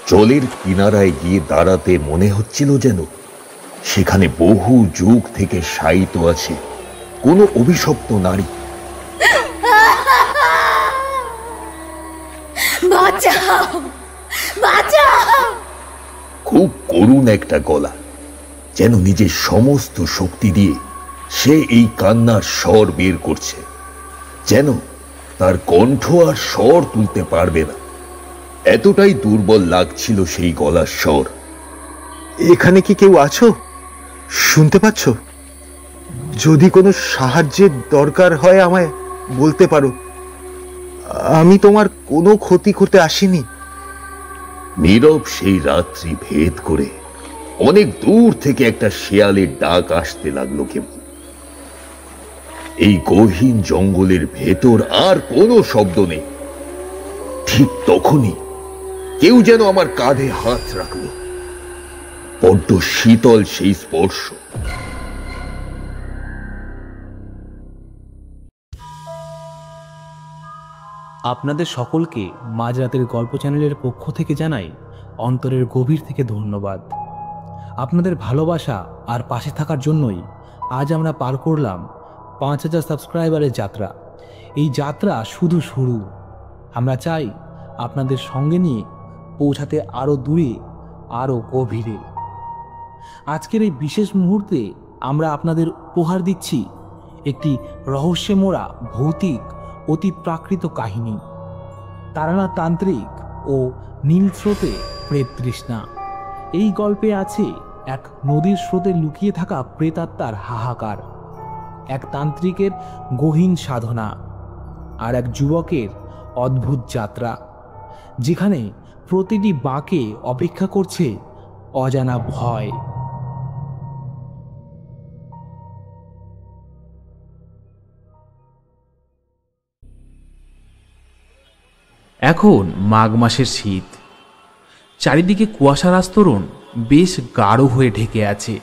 জলের কিনারায় গিয়ে দাঁড়াতে মনে হচ্ছিল যেন সেখানে বহু যুগ থেকে শায়িত আছে কোনো অভিশপ্ত নারী। বাঁচাও, বাঁচাও! খুব করুণ একটা গলা, যেন নিজের সমস্ত শক্তি দিয়ে সে এই কান্নার স্বর বের করছে, যেন তার কণ্ঠ আর স্বর তুলতে পারবে না, এতটাই দুর্বল লাগছিল সেই গলার স্বর। এখানে কি কেউ আছো? শুনতে পাচ্ছ? যদি কোনো সাহায্যের দরকার হয় আমায় বলতে পারো। আমি তোমার কোনো ক্ষতি করতে আসিনি। নীরব সেই রাত্রি ভেদ করে অনেক দূর থেকে একটা শেয়ালের ডাক আসতে লাগলো কেবল। এই গহীন জঙ্গলের ভেতর আর কোনো শব্দ নেই। ঠিক তখনই কেউ যেন আমার কাঁধে হাত রাখলো। বড্ড শীতল সেই স্পর্শ। আপনাদের সকলকে মাঝরাতের গল্প চ্যানেলের পক্ষ থেকে জানাই অন্তরের গভীর থেকে ধন্যবাদ। আপনাদের ভালোবাসা আর পাশে থাকার জন্যই আজ আমরা পার করলাম 5000 সাবস্ক্রাইবারের যাত্রা। এই যাত্রা শুধু শুরু। আমরা চাই আপনাদের সঙ্গে নিয়ে পৌঁছাতে আরও দূরে, আরও গভীরে। আজকের এই বিশেষ মুহূর্তে আমরা আপনাদের উপহার দিচ্ছি একটি রহস্যে মোড়া ভৌতিক অতি প্রাকৃত কাহিনী, তারানাথ তান্ত্রিক ও নীল স্রোতে প্রেত তৃষ্ণা। এই গল্পে আছে এক নদীর স্রোতে লুকিয়ে থাকা প্রেতাত্মার হাহাকার, এক তান্ত্রিকের গহীন সাধনা, আর এক যুবকের অদ্ভুত যাত্রা, যেখানে প্রতিটি বাঁকে অপেক্ষা করছে অজানা ভয়। এখন মাঘ মাসের শীত, চারিদিকে কুয়াশার আস্তরণ বেশ গাঢ় হয়ে ঢেকে আছে।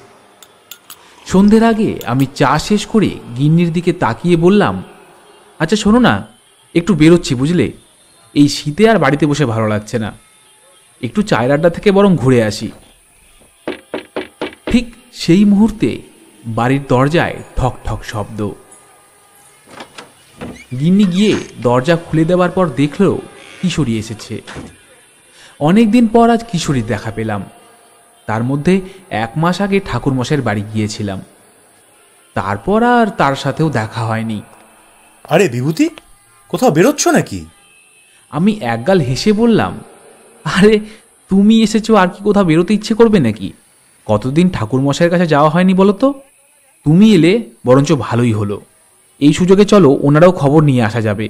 সন্ধ্যের আগে আমি চা শেষ করে গিন্নির দিকে তাকিয়ে বললাম, আচ্ছা শোনো না, একটু বেরোচ্ছি বুঝলে, এই শীতে আর বাড়িতে বসে ভালো লাগছে না, একটু চায়ের আড্ডা থেকে বরং ঘুরে আসি। ঠিক সেই মুহূর্তে বাড়ির দরজায় ঠক ঠক শব্দ। গিন্নি গিয়ে দরজা খুলে দেওয়ার পর দেখল কিশোরী এসেছে। অনেকদিন পর আজ কিশোরীর দেখা পেলাম। তার মধ্যে 1 মাস আগে ঠাকুরমশাইয়ের বাড়ি গিয়েছিলাম, তারপর আর তার সাথেও দেখা হয়নি। আরে বিভূতি, কোথাও বেরোচ্ছ নাকি? আমি একগাল হেসে বললাম, আরে তুমি এসেছো, আর কি কোথাও বেরোতে ইচ্ছে করবে নাকি? কতদিন ঠাকুরমশাইয়ের কাছে যাওয়া হয়নি বলো তো। তুমি এলে বরঞ্চ ভালোই হলো, এই সুযোগে চলো ওনারাও খবর নিয়ে আসা যাবে।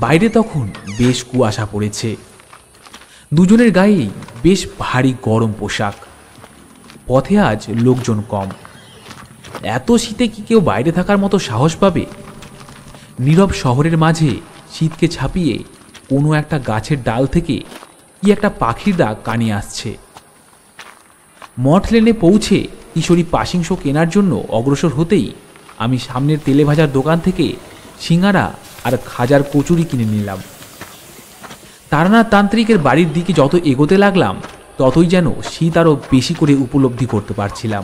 বাইরে তখন বেশ কুয়াশা পড়েছে। দুজনের গায়েই বেশ ভারী গরম পোশাক। পথে আজ লোকজন কম। এত শীতে কি কেউ বাইরে থাকার মতো সাহস পাবে? নীরব শহরের মাঝে শীতকে ছাপিয়ে কোনো একটা গাছের ডাল থেকে কি একটা পাখির ডাক কানে আসছে। মঠ লেনে পৌঁছে কিশোরী পাশিংশ কেনার জন্য অগ্রসর হতেই আমি সামনের তেলে ভাজার দোকান থেকে সিঙ্গারা আর খাজার কচুরি কিনে নিলাম। তারানাথ তান্ত্রিকের বাড়ির দিকে যত এগোতে লাগলাম ততই যেন শীত আরও বেশি করে উপলব্ধি করতে পারছিলাম।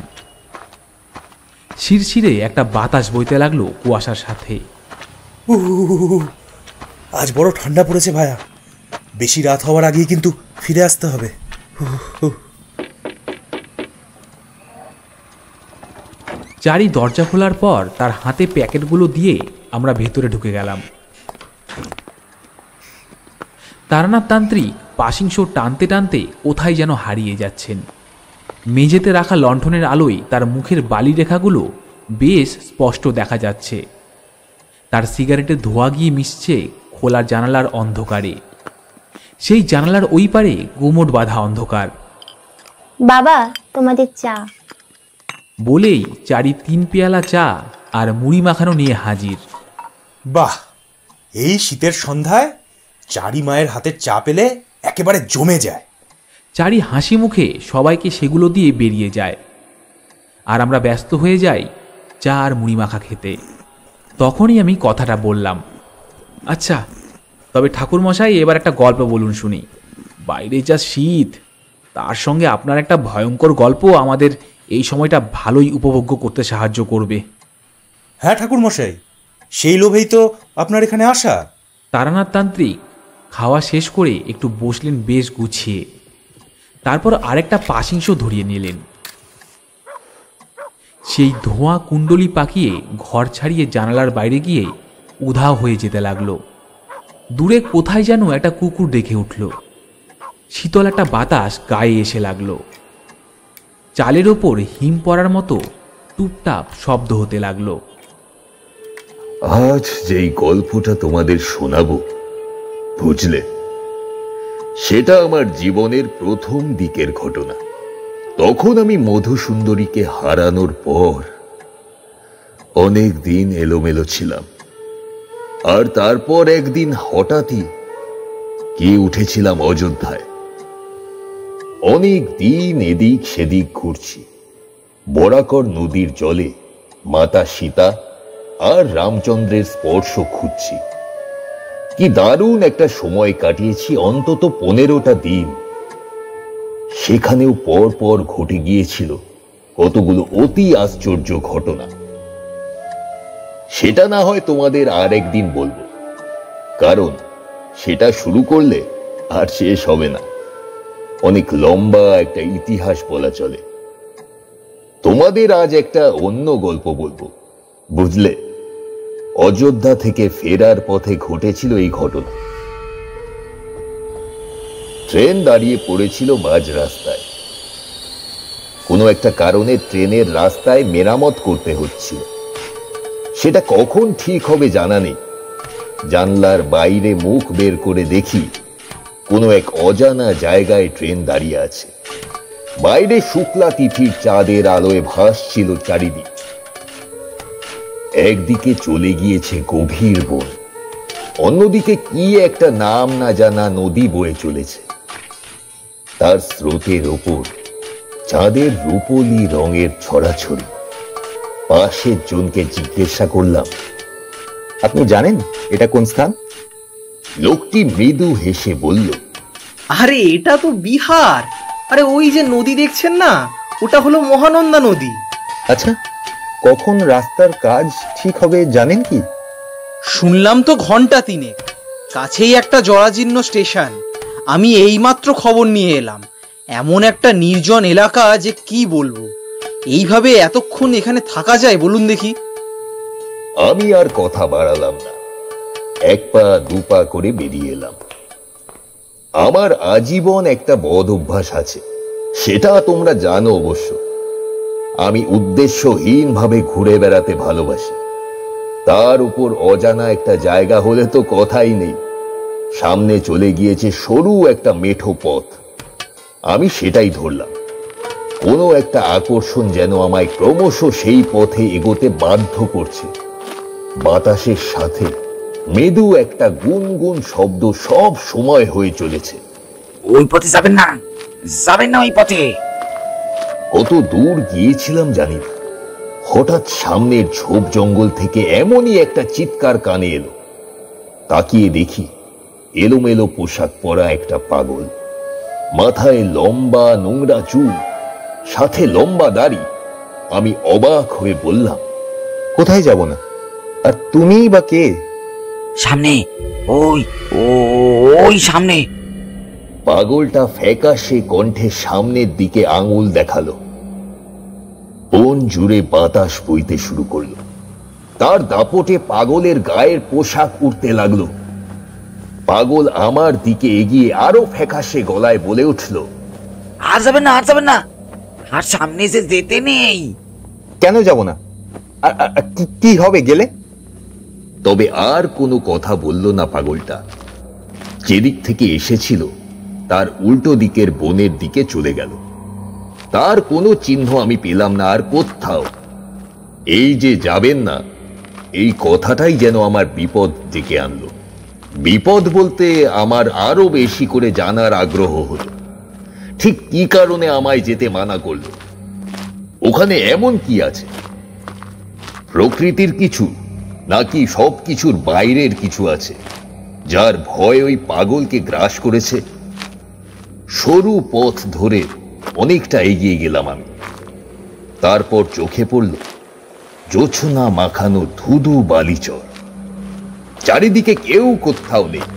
শিরশিরে একটা বাতাস বইতে লাগলো কুয়াশার সাথে। আজ বড় ঠান্ডা পড়েছে ভায়া, বেশি রাত হওয়ার আগেই কিন্তু ফিরে আসতে হবে। চারি দরজা খোলার পর তার হাতে প্যাকেটগুলো দিয়ে আমরা ভেতরে ঢুকে গেলাম। তারানাথ তান্ত্রিক পাশিংশ টানতে টানতে কোথায় যেন হারিয়ে যাচ্ছেন। মেঝেতে রাখা লণ্ঠনের আলোয় তার মুখের বালি রেখাগুলো বেশ স্পষ্ট দেখা যাচ্ছে। তার সিগারেটের ধোঁয়া গিয়ে মিশছে খোলা জানালার অন্ধকারে। সেই জানালার ওই পারে গুমট বাঁধা অন্ধকার। বাবা, তোমাদের চা। বলেই চারি 3 পেয়ালা চা আর মুড়ি মাখানো নিয়ে হাজির। বাহ, এই শীতের সন্ধ্যায় চারি মায়ের হাতের চা পেলে একেবারে জমে যায়। চারি হাসি মুখে সবাইকে সেগুলো দিয়ে বেরিয়ে যায়, আর আমরা ব্যস্ত হয়ে যাই চা আর মুড়ি মাখা খেতে। তখনই আমি কথাটা বললাম, আচ্ছা তবে ঠাকুরমশাই, এবার একটা গল্প বলুন শুনি। বাইরে যা শীত, তার সঙ্গে আপনার একটা ভয়ঙ্কর গল্প আমাদের এই সময়টা ভালোই উপভোগ্য করতে সাহায্য করবে। হ্যাঁ ঠাকুরমশাই, সেই লোভেই তো আপনার এখানে আসা। তারানাথ তান্ত্রিক খাওয়া শেষ করে একটু বসলেন বেশ গুছিয়ে। তারপর আরেকটা পাশিংশ ধরিয়ে নিলেন। সেই ধোঁয়া কুণ্ডলি পাকিয়ে ঘর ছাড়িয়ে জানালার বাইরে গিয়ে উধাও হয়ে যেতে লাগলো। দূরে কোথায় যেন একটা কুকুর দেখে উঠল। শীতল একটা বাতাস গায়ে এসে লাগলো। চালের ওপর হিম পড়ার মতো টুপটাপ শব্দ হতে লাগলো। আজ যেই গল্পটা তোমাদের শোনাবো, বুঝলে, সেটা আমার জীবনের প্রথম দিকের ঘটনা। তখন আমি মধুসুন্দরীকে হারানোর পর অনেক দিন এলোমেলো ছিলাম। আর তারপর একদিন হঠাৎই গিয়ে উঠেছিলাম অযোধ্যায়। অনেক দিন এদিক সেদিক ঘুরছি। বরাকর নদীর জলে মাতা সীতা আর রামচন্দ্রের স্পর্শ খুঁজছি। কি দারুণ একটা সময় কাটিয়েছি, অন্তত 15টা দিন। সেখানেও পর পর ঘটে গিয়েছিল কতগুলো অতি আশ্চর্য ঘটনা। সেটা না হয় তোমাদের আর একদিন বলবো, কারণ সেটা শুরু করলে আর শেষ হবে না। অনেক লম্বা একটা ইতিহাস বলা চলে। তোমাদের আজ একটা অন্য গল্প বলবো, বুঝলে। অযোধ্যা থেকে ফেরার পথে ঘটেছিল এই ঘটনা। ট্রেন দাঁড়িয়ে পড়েছিল মাঝ রাস্তায়। কোনো একটা কারণে ট্রেনের রাস্তায় মেরামত করতে হচ্ছিল। সেটা কখন ঠিক হবে জানা নেই। জানলার বাইরে মুখ বের করে দেখি কোনো এক অজানা জায়গায় ট্রেন দাঁড়িয়ে আছে। বাইরে শুক্লা তিথির চাঁদের আলোয় ভাসছিল চারিদিক। একদিকে চলে গিয়েছে গভীর বন, অন্যদিকে কি একটা নাম না জানা নদী বয়ে চলেছে। তার স্রোতের ওপর চাঁদের রূপলি রঙের ছড়াছড়ি। পাশের জনকে জিজ্ঞাসা করলাম, আপনি জানেন এটা কোন স্থান? লোকটি মৃদু হেসে বলল, আরে এটা তো বিহার। আরে ওই যে নদী দেখছেন না, ওটা হলো মহানন্দা নদী। আচ্ছা, কখন রাস্তার কাজ ঠিক হবে জানেন কি? শুনলাম তো ঘন্টা 3 কাছেই একটা জরাজীর্ণ স্টেশন। আমি এইমাত্র খবর নিয়ে এলাম। এমন একটা নির্জন এলাকা যে কি বলবো। এইভাবে এতক্ষণ এখানে থাকা যায় বলুন দেখি? আমি আর কথা বাড়ালাম না। 1 পা 2 পা করে বেরিয়ে এলাম। আমার আজীবন একটা বদ অভ্যাস আছে, সেটা তোমরা জানো অবশ্য। আমি উদ্দেশ্যহীন ভাবে ঘুরে বেড়াতে ভালোবাসি। তার উপর অজানা একটা জায়গা হলে তো কথাই নেই। সামনে চলে গিয়েছে সরু একটা মেঠো পথ। আমি সেটাই ধরলাম। কোনো একটা আকর্ষণ যেন আমায় ক্রমশ সেই পথে এগোতে বাধ্য করছে। বাতাসের সাথে মৃদু একটা গুনগুন শব্দ সব সময় হয়ে চলেছে, ওই পথে যাবেন না, যাবেন না ওই পথে। কত দূর গিয়েছিলাম জানি না, হঠাৎ সামনের ঝোপ জঙ্গল থেকে এমনই একটা চিৎকার কানে এলো। তাকিয়ে দেখি এলোমেলো পোশাক পরা একটা পাগল, মাথায় লম্বা নোংরা চুল, সাথে লম্বা দাড়ি। আমি অবাক হয়ে বললাম, কোথায় যাব না? আর তুমি বা কে? সামনে, ওই ওই সামনে। পাগলটা ফ্যাকাশে কণ্ঠে সামনের দিকে আঙুল দেখালো। বন জুড়ে বাতাস বইতে শুরু করলো। তার দাপটে পাগলের গায়ের পোশাক উঠতে লাগলো। পাগল আমার দিকে এগিয়ে আরো ফ্যাকাশে গলায় বলে উঠল, আর যাবেন না, আর যাবেন না, আর সামনে যে যেতে নেই। কেন যাব না? কি হবে গেলে? তবে আর কোনো কথা বলল না পাগলটা। যেদিক থেকে এসেছিল তার উল্টো দিকের বনের দিকে চলে গেল। তার কোনো চিহ্ন আমি পেলাম না আর কোথাও। এই যে যাবেন না, এই কথাটাই যেন আমার বিপদ ডেকে আনলো। বিপদ বলতে আমার আরো বেশি করে জানার আগ্রহ হলো, ঠিক কি কারণে আমায় যেতে মানা করলো। ওখানে এমন কি আছে? প্রকৃতির কিছু, নাকি সব কিছুর বাইরের কিছু আছে যার ভয় ওই পাগলকে গ্রাস করেছে। সরু পথ ধরে অনেকটা এগিয়ে গেলাম আমি। তারপর চোখে পড়ল জোছনা মাখানো ধুধু বালিচর। চারিদিকে কেউ কোথাও নেই।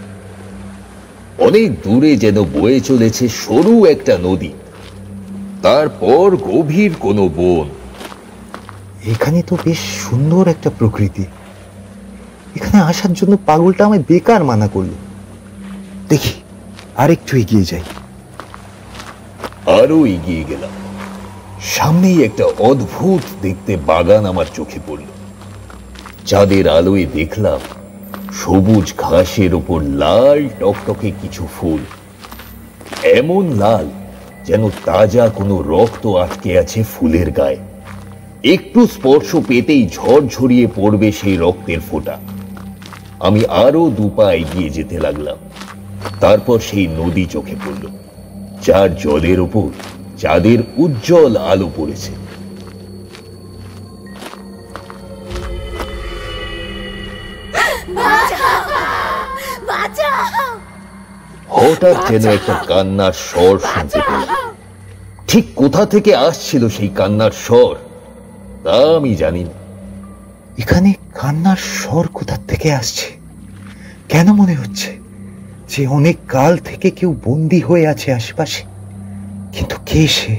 অনেক দূরে যেন বয়ে চলেছে সরু একটা নদী, তারপর গভীর কোনো বন। এখানে তো বেশ সুন্দর একটা প্রকৃতি। এখানে আসার জন্য পাগলটা আমায় বেকার মানা করলো। দেখি আরেকটু এগিয়ে যাই। আরো এগিয়ে গেলাম। সামনেই একটা অদ্ভুত দেখতে বাগান আমার চোখে পড়ল। চাঁদের আলোয় দেখলাম সবুজ ঘাসের ওপর লাল টকটকে কিছু ফুল, এমন লাল যেন তাজা কোনো রক্ত আটকে আছে ফুলের গায়ে। একটু স্পর্শ পেতেই ঝড়ঝরিয়ে পড়বে সেই রক্তের ফোঁটা। আমি আরো দুপা এগিয়ে যেতে লাগলাম। তারপর সেই নদী চোখে পড়ল, যার জলের ওপর চাঁদের উজ্জ্বল আলো পড়েছে। হঠাৎ যেন একটা কান্নার স্বর শুনতে পেলাম। ঠিক কোথা থেকে আসছিল সেই কান্নার স্বর তা আমি জানি না। এখানে কান্নার স্বর কোথা থেকে আসছে? কেন মনে হচ্ছে যে অনেক কাল থেকে কেউ বন্দী হয়ে আছে আশেপাশে? কিন্তু কে সে?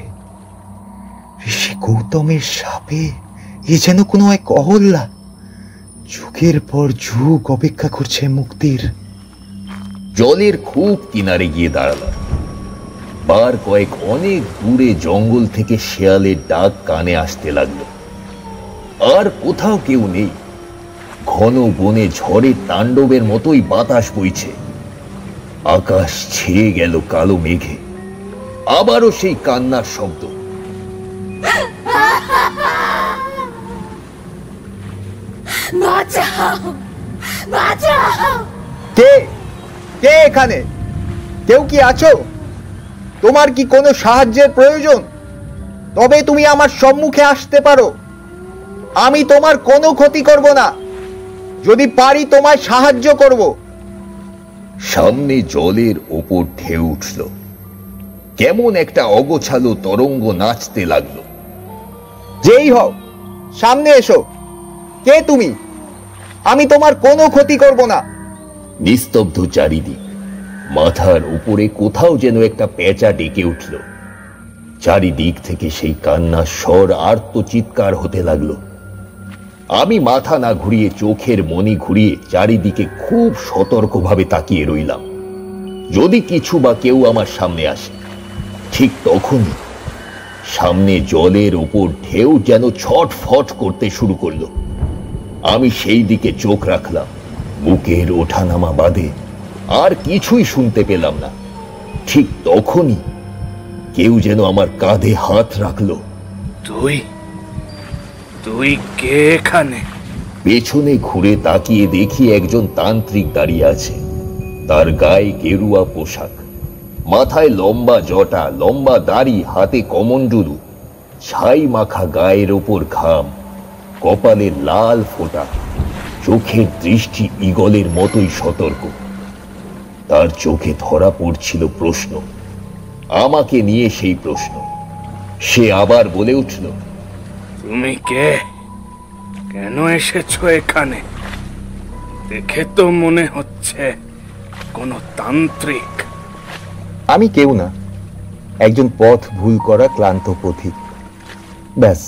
ঋষি গৌতমের সাপে এ যেন কোনো এক অহল্যা, যুগের পর যুগ অপেক্ষা করছে মুক্তির। জলের খুব কিনারে গিয়ে দাঁড়ালাম। বার কয়েক অনেক দূরে জঙ্গল থেকে শেয়ালের ডাক কানে আসতে লাগলো। আর কোথাও কেউ নেই। ঘন বনে ঝড়ের তাণ্ডবের মতোই বাতাস বইছে। আকাশ ছেয়ে গেল কালো মেঘে। আবারও সেই কান্নার শব্দ। কে কে এখানে? কেউ কি আছো? তোমার কি কোনো সাহায্যের প্রয়োজন? তবে তুমি আমার সম্মুখে আসতে পারো। আমি তোমার কোনো ক্ষতি করব না। যদি পারি তোমায় সাহায্য করব। সামনে জলের ওপর ঢেউ উঠল। কেমন একটা অগোছালো তরঙ্গ নাচতে লাগলো। যেই হও, সামনে এসো। কে তুমি? আমি তোমার কোনো ক্ষতি করব না। নিস্তব্ধ চারিদিক। মাথার উপরে কোথাও যেন একটা পেঁচা ডেকে উঠল। চারিদিক থেকে সেই কান্নার স্বর আর্ত চিৎকার হতে লাগলো। আমি মাথা না ঘুরিয়ে চোখের মনি ঘুরিয়ে চারিদিকে খুব সতর্কভাবে তাকিয়ে রইলাম, যদি কিছু বা কেউ আমার সামনে আসে। ঠিক তখনই সামনে জলের ওপর ঢেউ যেন ছটফট করতে শুরু করলো। আমি সেই দিকে চোখ রাখলাম। বুকের ওঠানামা বাদে আর কিছুই শুনতে পেলাম না। ঠিক তখনই কেউ যেন আমার কাঁধে হাত রাখলো। তুই তুই কে এখানে? পেছনে ঘুরে তাকিয়ে দেখি একজন তান্ত্রিক দাঁড়িয়ে আছে। তার গায়ে গেরুয়া পোশাক, মাথায় লম্বা জটা, লম্বা দাড়ি, হাতে কমণ্ডলু, ছাই মাখা গায়ের ওপর ঘাম, কপালে লাল ফোঁটা, চোখের দৃষ্টি ঈগলের মতোই সতর্ক। তার চোখে ধরা পড়ছিল প্রশ্ন, আমাকে নিয়ে সেই প্রশ্ন। সে আবার বলে উঠল, তুমি কে? কেন এসেছো এখানে? দেখে তো মনে হচ্ছে কোনো তান্ত্রিক। আমি কেউ না, একজন পথ ভুল করা ক্লান্ত পথিক। ব্যাস,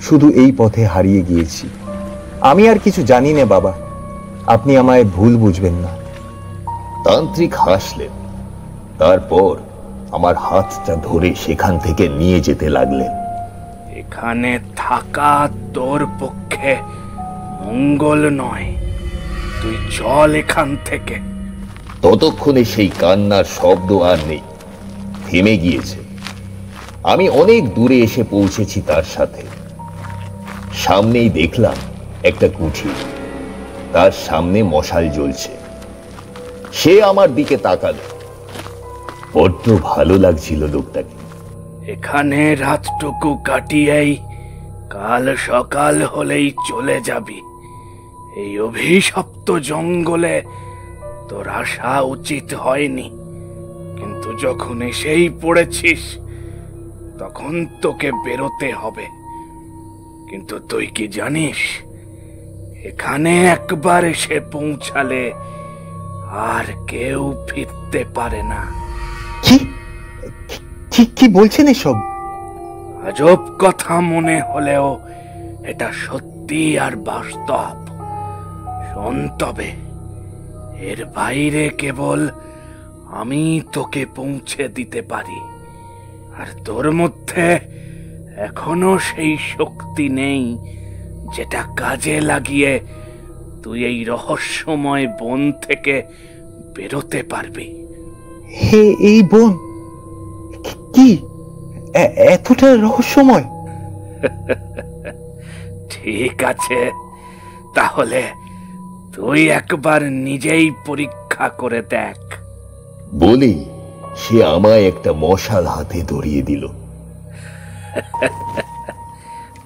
শুধু এই পথে হারিয়ে গিয়েছি। আমি আর কিছু জানি না বাবা, আপনি আমায় ভুল বুঝবেন না। তান্ত্রিক হাসলেন। তারপর আমার হাতটা ধরে সেখান থেকে নিয়ে যেতে লাগলেন। এখানে থাকা তোর পক্ষে মঙ্গল নয়, তুই চল এখান থেকে। ততক্ষণে সেই কান্নার শব্দ আর নেই, থেমে গিয়েছে। আমি অনেক দূরে এসে পৌঁছেছি তার সাথে। সামনেই দেখলাম একটা কুঠি, তার সামনে মশাল জ্বলছে। সে আমার দিকে তাকালো। বড্ড ভালো লাগছিল লোকটাকে। এখানে রাতটুকু কাটিয়েই কাল সকাল হলেই চলে যাবি। এই অভিশপ্ত জঙ্গলে তোর আসা উচিত হয়নি, কিন্তু যখন এসেই পড়েছিস তখন তোকে বেরোতে হবে। কিন্তু তুই কি জানিস, এখানে একবার এসে পৌঁছালে আর কেউ ফিরতে পারে না। কি বলছেন এসব? আজব কথা মনে হলেও এটা সত্যি আর বাস্তব। শোন তবে, এর বাইরে কেবল আমি তোকে পৌঁছে দিতে পারি। আর তোর মধ্যে এখনো সেই শক্তি নেই যেটা কাজে লাগিয়ে তুই এই রহস্যময় বন থেকে বেরোতে পারবি। হে, এই বন কি এতটা রহস্যময়? ঠিক আছে, তাহলে তুই একবার নিজেই পরীক্ষা করে দেখ। বলেই সে আমায় একটা মশাল হাতে ধরিয়ে দিল।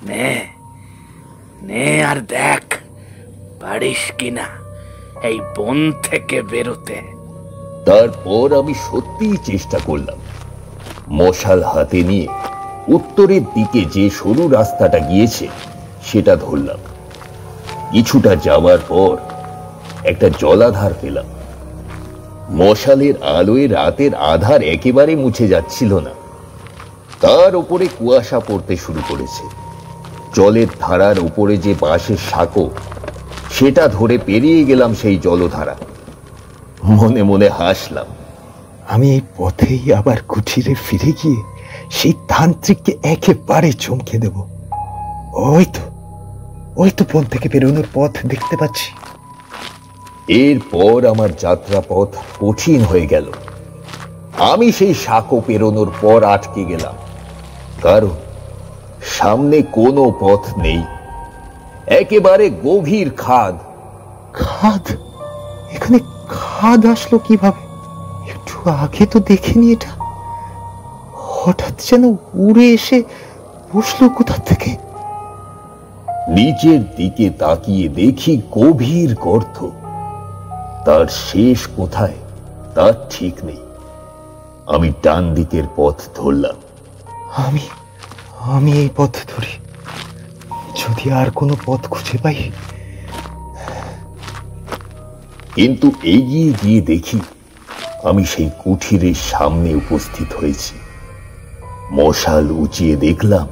নে নে আর দেখ পারিস কিনা এই বন থেকে বেরোতে। তারপর আমি সত্যিই চেষ্টা করলাম। মশাল হাতে নিয়ে উত্তরের দিকে যে সরু রাস্তাটা গিয়েছে সেটা ধরলাম। কিছুটা যাওয়ার পর একটা জলাধার পেলাম। মশালের আলোয় রাতের আধার একেবারে মুছে যাচ্ছিল না। তার উপরে কুয়াশা পড়তে শুরু করেছে। জলের ধারার উপরে যে বাঁশের সাঁকো, সেটা ধরে পেরিয়ে গেলাম সেই জলধারা। মনে মনে হাসলাম। আমি এই পথেই আবার কুঠিরে ফিরে গিয়ে সেই তান্ত্রিককে একেবারে চমকে দেব। ওই তো বন থেকে বেরোনোর পথ দেখতে পাচ্ছি। এরপর আমার যাত্রা পথ কঠিন হয়ে গেল। আমি সেই সাঁকো পেরোনোর পর আটকে গেলাম, কারণ সামনে কোনো পথ নেই। একেবারে গভীর খাদ। খাদ? এখানে খাদ আসলো কিভাবে? একটু আগে তো দেখিনি এটা। হঠাৎ যেন উড়ে এসে বসলো কোথা থেকে। নিচের দিকে তাকিয়ে দেখি গভীর গর্ত। তার শেষ কোথায় তার ঠিক নেই। আমি ডান দিকের পথ ধরলাম। আমি এই পথ ধরি, যদি আর কোনো পথ খুঁজে পাই। কিন্তু এগিয়ে গিয়ে দেখি আমি সেই কুঠিরের সামনে উপস্থিত হয়েছি। মশাল উঁচিয়ে দেখলাম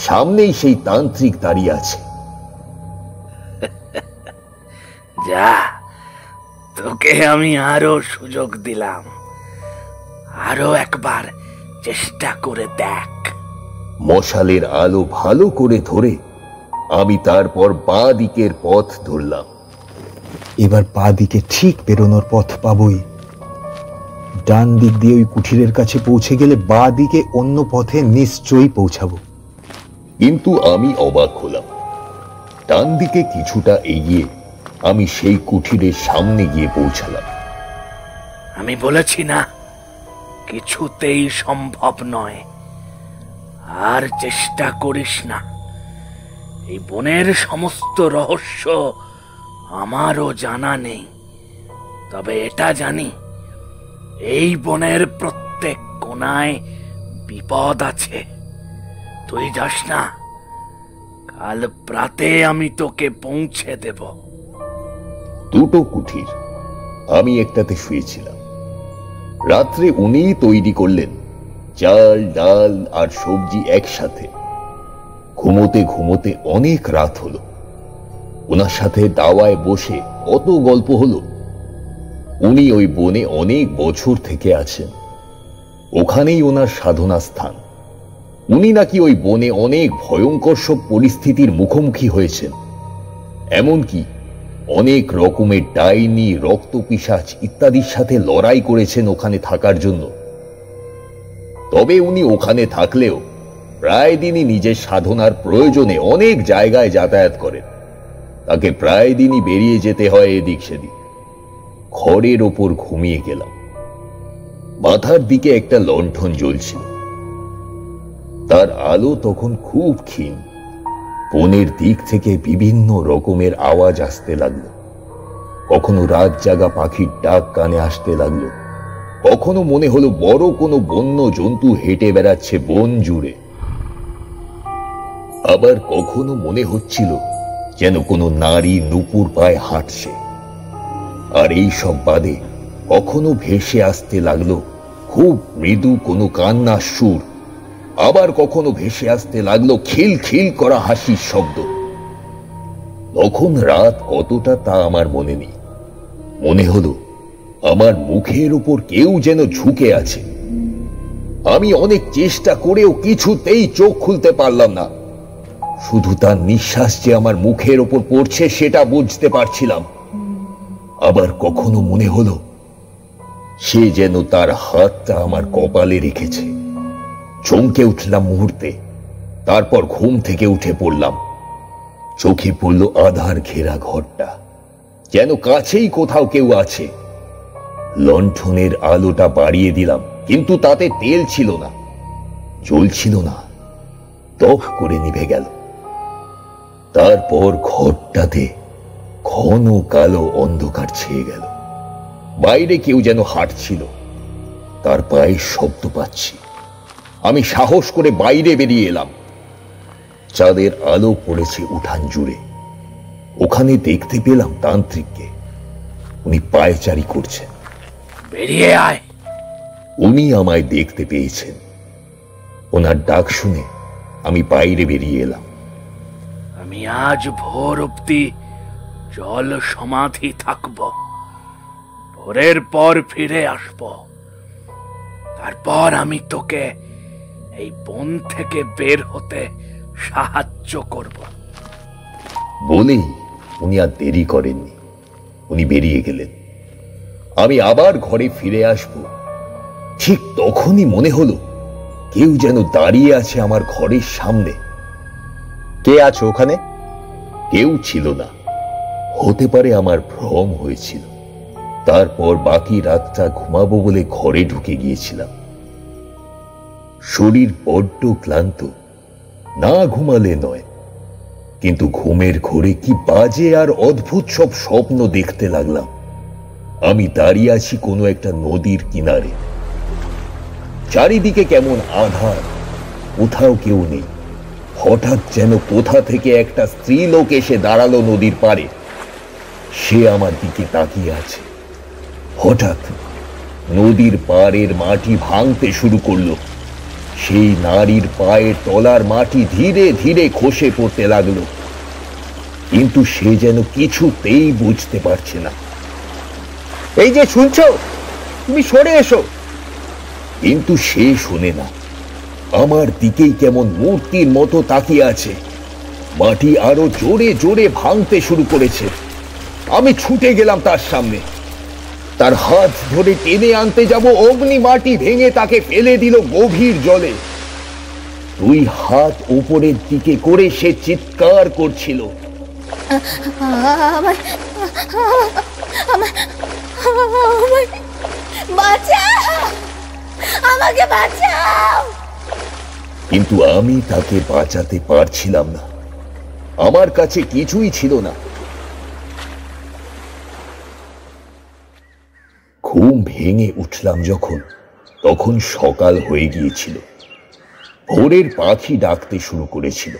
সামনেই সেই তান্ত্রিক দাঁড়িয়ে আছে। যা, তোকে আমি আরো সুযোগ দিলাম, আরো একবার চেষ্টা করে দেখ। মশালের আলো ভালো করে ধরে আমি তারপর বাঁ দিকের পথ ধরলাম। এবার বাঁ দিকে ঠিক বেরোনোর পথ পাবই। ডান দিক দিয়ে ওই কুঠিরের কাছে পৌঁছে গেলে বাঁ দিকে অন্য পথে নিশ্চয়ই পৌঁছাবো। কিন্তু আমি অবাক হলাম। ডান দিকে কিছুটা এগিয়ে আমি সেই কুঠিরের সামনে গিয়ে পৌঁছালাম। আমি বলেছি না, কিছুতেই সম্ভব নয়। আর চেষ্টা করিস না। এই বনের সমস্ত রহস্য আমারও জানা নেই, তবে এটা জানি, এই বনের প্রত্যেক কোণায় বিপদ আছে। তুই যাস না, কাল প্রাতে আমি তোকে পৌঁছে দেব। দুটো কুঠির, আমি একটাতে শুয়েছিলাম। রাত্রে উনিই তৈরি করলেন চাল, ডাল আর সবজি একসাথে। ঘুমোতে ঘুমোতে অনেক রাত হলো। ওনার সাথে দাওয়ায় বসে কত গল্প হলো। উনি ওই বনে অনেক বছর থেকে আছেন, ওখানেই ওনার সাধনা স্থান। উনি নাকি ওই বনে অনেক ভয়ঙ্কর সব পরিস্থিতির মুখোমুখি হয়েছেন, এমনকি অনেক রকমের ডাইনি, রক্তপিশাচ ইত্যাদির সাথে লড়াই করেছেন ওখানে থাকার জন্য। তবে উনি ওখানে থাকলেও প্রায় দিনই নিজের সাধনার প্রয়োজনে অনেক জায়গায় যাতায়াত করেন। তাকে প্রায় দিনই বেরিয়ে যেতে হয় এদিক সেদিক। খড়ের ওপর ঘুমিয়ে গেলাম। মাথার দিকে একটা লণ্ঠন জ্বলছিল। তার আলো তখন খুব ক্ষীণ। বনের দিক থেকে বিভিন্ন রকমের আওয়াজ আসতে লাগলো। কখনো রাত জাগা পাখির ডাক কানে আসতে লাগলো, কখনো মনে হলো বড় কোনো বন্য জন্তু হেঁটে বেড়াচ্ছে বন জুড়ে, আবার কখনো মনে হচ্ছিল যেন কোনো নারী নূপুর পায়ে হাঁটছে। আর এই সব বাদে কখনো ভেসে আসতে লাগলো খুব মৃদু কোনো কান্নার সুর, আবার কখনো ভেসে আসতে লাগলো খিল খিল করা হাসির শব্দ। তখন রাত কতটা তা আমার মনে নেই, মনে হলো আমার মুখের উপর কেউ যেন ঝুঁকে আছে। আমি অনেক চেষ্টা করেও কিছুতেই চোখ খুলতে পারলাম না, শুধু তার নিঃশ্বাস যে আমার মুখের উপর পড়ছে সেটা বুঝতে পারছিলাম। আবার কখনো মনে হলো সে যেন তার হাতটা আমার কপালে রেখেছে। চমকে উঠলাম মুহূর্তে, তারপর ঘুম থেকে উঠে পড়লাম। চোখে পড়ল আধার ঘেরা ঘরটা, যেন কাছেই কোথাও কেউ আছে। লণ্ঠনের আলোটা বাড়িয়ে দিলাম, কিন্তু তাতে তেল ছিল না, জ্বলছিল না, তফ করে নিভে গেল। তারপর ঘরটাতে ঘন কালো অন্ধকার ছেয়ে গেল। বাইরে কেউ যেন হাঁটছিল, তার পায়ের শব্দ পাচ্ছি। আমি সাহস করে বাইরে বেরিয়ে এলাম। চাঁদের আলো পড়েছে উঠান জুড়ে। ওখানে দেখতে পেলাম তান্ত্রিককে। উনি পায়চারি করছেন। বেরিয়ে আয়। উনি আমায় দেখতে পেয়েছেন। ওনার ডাক শুনে আমি বাইরে বেরিয়ে এলাম। আমি আজ ভোর অব্দি জল সমাধি থাকব, ভোরের পর ফিরে আসব। তারপর আমি তোকে এই বন থেকে বের হতে সাহায্য করব। বলেই উনি আর দেরি করেননি, উনি বেরিয়ে গেলেন। আমি আবার ঘরে ফিরে আসব, ঠিক তখনই মনে হলো কেউ যেন দাঁড়িয়ে আছে আমার ঘরের সামনে। কে আছো ওখানে? কেউ ছিল না, হতে পারে আমার ভ্রম হয়েছিল। তারপর বাকি রাতটা ঘুমাবো বলে ঘরে ঢুকে গিয়েছিলাম। শরীর বড্ড ক্লান্ত, না ঘুমালে নয়, কিন্তু ঘুমের ঘোরে কি বাজে আর অদ্ভুত সব স্বপ্ন দেখতে লাগলাম। আমি দাঁড়িয়ে আছি কোনো একটা নদীর কিনারে, চারিদিকে কেমন আধার, কোথাও কেউ নেই। হঠাৎ যেন কোথা থেকে একটা স্ত্রীলোক এসে দাঁড়ালো নদীর পাড়ে। সে আমার দিকে তাকিয়ে আছে। হঠাৎ নদীর পাড়ের মাটি ভাঙতে শুরু করলো। সেই নারীর পায়ের তলার মাটি ধীরে ধীরে খসে পড়তে লাগলো, কিন্তু সে যেন কিছুতেই বুঝতে পারছে না। এই যে শুনছো, তুমি সরে এসো। কিন্তু সে শোনে না, আমার দিকেই কেমন মূর্তির মতো তাকিয়ে আছে। মাটি আরো জোরে জোরে ভাঙতে শুরু করেছে। আমি ছুটে গেলাম তার সামনে, তার হাত ধরে টেনে আনতে যাব, অগ্নি মাটি ভেঙে তাকে ফেলে দিল গভীর জলে। দুই হাত উপরের দিকে করে সে চিৎকার করছিল, আমাকে বাঁচাও। কিন্তু আমি তাকে বাঁচাতে পারছিলাম না, আমার কাছে কিছুই ছিল না। ঘুম ভেঙে উঠলাম যখন, তখন সকাল হয়ে গিয়েছিল। ভোরের পাখি ডাকতে শুরু করেছিল।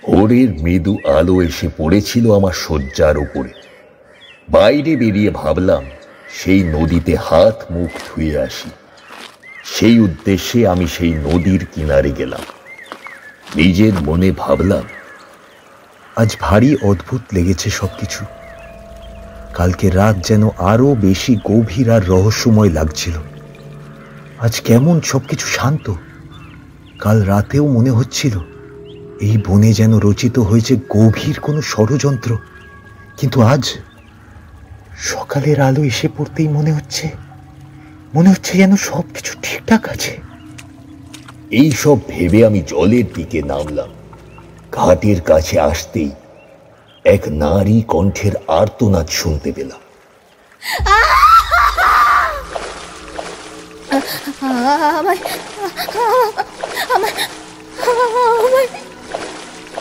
ভোরের মৃদু আলো এসে পড়েছিল আমার শয্যার উপরে। বাইরে বেরিয়ে ভাবলাম সেই নদীতে হাত মুখ ধুয়ে আসি। সেই উদ্দেশ্যে আমি সেই নদীর কিনারে গেলাম। নিজের মনে ভাবলাম, আজ ভারী অদ্ভুত লেগেছে সবকিছু। কালকে রাত যেন আরো বেশি গভীর আর রহস্যময় লাগছিল। আজ কেমন সবকিছু শান্ত। কাল রাতেও মনে হচ্ছিল এই বনে যেন রচিত হয়েছে গভীর কোনো ষড়যন্ত্র, কিন্তু আজ সকালের আলো এসে পড়তেই মনে হচ্ছে যেন সবকিছু ঠিকঠাক আছে। এই সব ভেবে আমি জলের দিকে নামলাম। ঘাটের কাছে আসতেই এক নারী কণ্ঠের আর্তনাদ শুনতে পেলাম।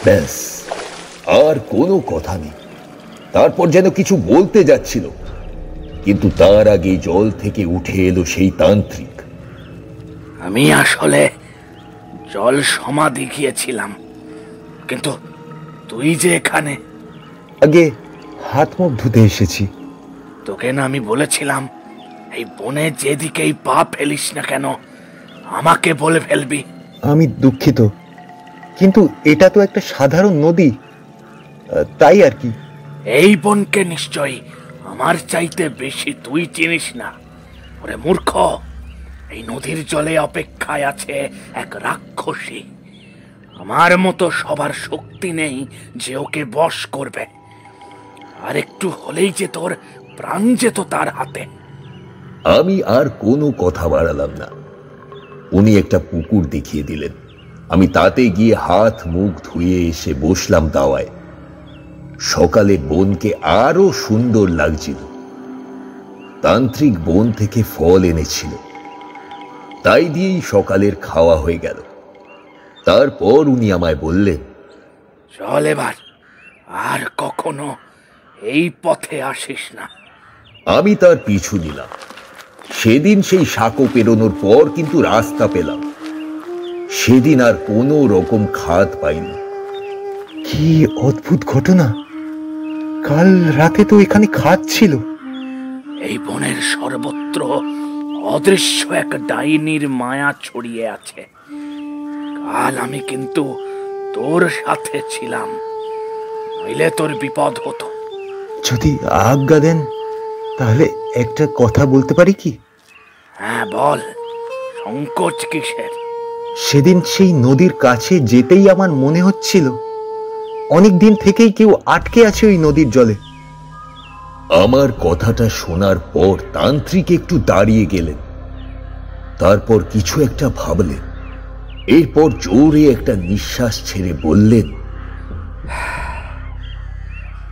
ব্যাস, আর কোনো কথা নেই। তারপর যেন কিছু বলতে যাচ্ছিল, কিন্তু তার আগে জল থেকে উঠে এলো সেই তান্ত্রিক। আমি আসলে জল সমাধি গিয়েছিলাম, কিন্তু তুই যে এখানে। আগে হাত মুখ ধুতে এসেছি। তোকে না আমি বলেছিলাম এই বনে যেদিকেই পা ফেলিস না কেন আমাকে বলে ফেলবি। আমি দুঃখিত, কিন্তু এটা তো একটা সাধারণ নদী, তাই আর কি। এই বনকে নিশ্চয়ই আমার চাইতে বেশি তুই চিনিস না। ওরে মূর্খ, এই নদীর জলে অপেক্ষায় আছে এক রাক্ষসী। আমার মতো সবার শক্তি নেই যে ওকে বশ করবে, আর একটু হলেই যে তোর প্রাণ যেত তার হাতে। আমি আর কোনো কথা বাড়ালাম না। উনি একটা পুকুর দেখিয়ে দিলেন। আমি তাতে গিয়ে হাত মুখ ধুয়ে এসে বসলাম দাওয়ায়। সকালে বনকে আরো সুন্দর লাগছিল। তান্ত্রিক বন থেকে ফল এনেছিল, তাই দিয়েই সকালের খাওয়া হয়ে গেল। তারপর উনি আমায় বললেন, চল এবার, আর কখনো এই পথে আসিস না। আমি তার পিছু নিলাম। সেদিন সেই সাঁকো পেরোনোর পর কিন্তু রাস্তা পেলাম। সেদিন আর কোনো রকম খাদ পাইনি। কি অদ্ভুত ঘটনা! কাল রাতে তো এখানে খাদ ছিল। এই বনের সর্বত্র অদৃশ্য এক ডাইনির মায়া ছড়িয়ে আছে। কাল আমি কিন্তু তোর সাথে ছিলাম, নইলে তোর বিপদ হতো। যদি আজ্ঞা দেন তাহলে একটা কথা বলতে পারি কি? হ্যাঁ বল, সংকোচ কিসের? সেদিন সেই নদীর কাছে যেতেই আমার মনে হচ্ছিল অনেক দিন থেকেই কেউ আটকে আছে ওই নদীর জলে। আমার কথাটা শোনার পর তান্ত্রিক একটু দাঁড়িয়ে গেলেন। তারপর কিছু একটা ভাবলেন। এরপর জোরে একটা নিঃশ্বাস ছেড়ে বললেন,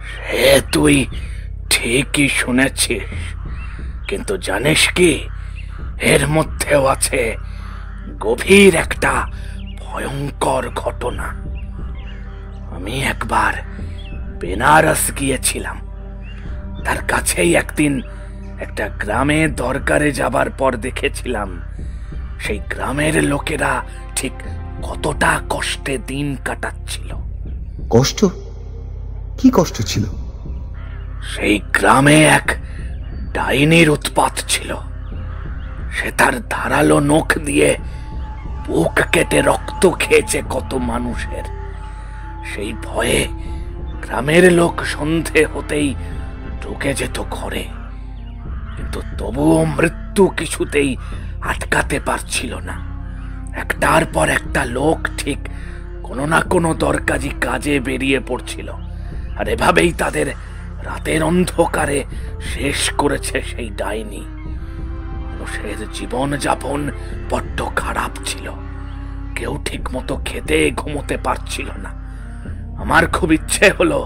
সে তুই ঠিকই শুনেছিস, কিন্তু জানিস কি, এর মধ্যেও আছে গভীর একটা ভয়ঙ্কর ঘটনা। আমি একবার বেনারস গিয়েছিলাম। তার কাছেই একদিন একটা গ্রামে দরকারে যাবার পর দেখেছিলাম সেই গ্রামের লোকেরা ঠিক কতটা কষ্টে দিন কাটাচ্ছিল। কষ্ট? কি কষ্ট ছিল? সেই গ্রামে এক ডাইনির উৎপাত ছিল। সে তার ধারালো নখ দিয়ে বুক কেটে রক্ত খেয়েছে কত মানুষের। সেই ভয়ে গ্রামের লোক সন্ধে হতেই ঢুকে যেত ঘরে, কিন্তু তবুও মৃত্যু কিছুতেই আটকাতে পারছিল না। একটার পর একটা লোক ঠিক কোনো না কোনো দরকারি কাজে বেরিয়ে পড়ছিল, আর এভাবেই তাদের রাতের অন্ধকারে শেষ করেছে সেই ডাইনি। মানুষের জীবন যাপন বড্ড খারাপ ছিল। কেউ ঠিক মতো খেতে ঘুমোতে পারছিল না। আমার খুব ইচ্ছে হলো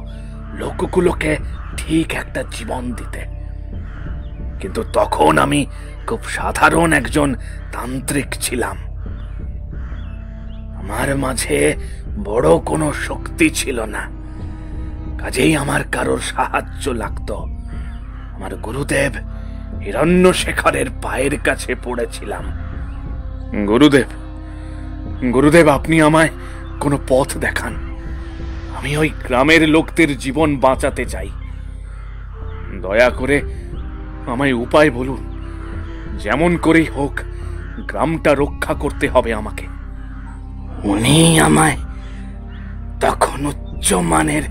লোকগুলোকে ঠিক একটা জীবন দিতে, কিন্তু তখন আমি খুব সাধারণ একজন তান্ত্রিক ছিলাম। আমার মাঝে বড় কোনো শক্তি ছিল না, কাজেই আমার কারোর সাহায্য লাগতো। আমার গুরুদেব হিরণ্যশেখরের পায়ের কাছে পড়েছিলাম। গুরুদেব, গুরুদেব, আপনি আমায় কোনো পথ দেখান। আমি ওই গ্রামের লোকদের জীবন বাঁচাতে চাই। দয়া করে আমায় উপায় বলুন। যেমন করেই হোক গ্রামটা রক্ষা করতে হবে আমাকে। উনি আমায় তখন উচ্চমানের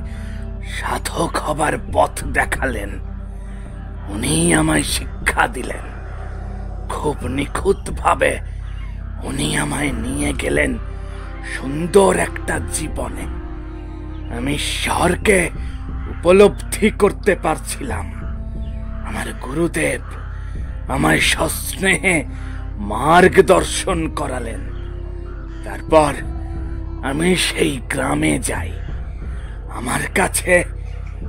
সাধক হবার পথ দেখালেন। উনি আমায় শিক্ষা দিলেন। খুব নিখুঁত ভাবে উনি আমায় নিয়ে গেলেন সুন্দর একটা জীবনে। আমি ঈশ্বরকে উপলব্ধি করতে পারছিলাম। আমার গুরুদেব আমায় সস্নেহে মার্গদর্শন করালেন। তারপর আমি সেই গ্রামে যাই। আমার কাছে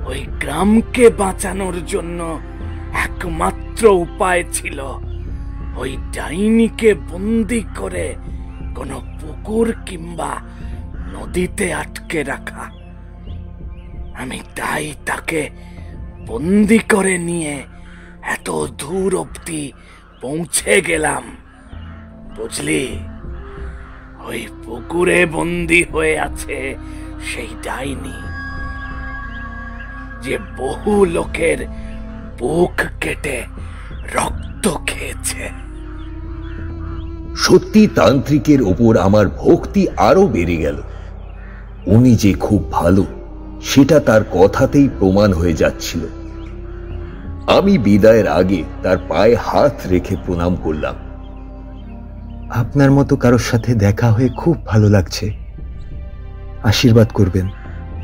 ওই গ্রামকে বাঁচানোর জন্য একমাত্র উপায় ছিল ওই ডাইনিকে বন্দি করে কোনো পুকুর কিংবা নদীতে আটকে রাখা। আমি তাই তাকে বন্দি করে নিয়ে এত দূর অব্দি পৌঁছে গেলাম, বুঝলি? ওই পুকুরে বন্দি হয়ে আছে সেই ডাইনি, যে বহু লোকের বুক কেটে রক্ত খেয়েছে। সত্যি তান্ত্রিকের ওপর আমার ভক্তি আরো বেড়ে গেল। উনি যে খুব ভালো সেটা তার কথাতেই প্রমাণ হয়ে যাচ্ছিল। আমি বিদায়ের আগে তার পায়ে হাত রেখে প্রণাম করলাম। আপনার মতো কারোর সাথে দেখা হয়ে খুব ভালো লাগছে। আশীর্বাদ করবেন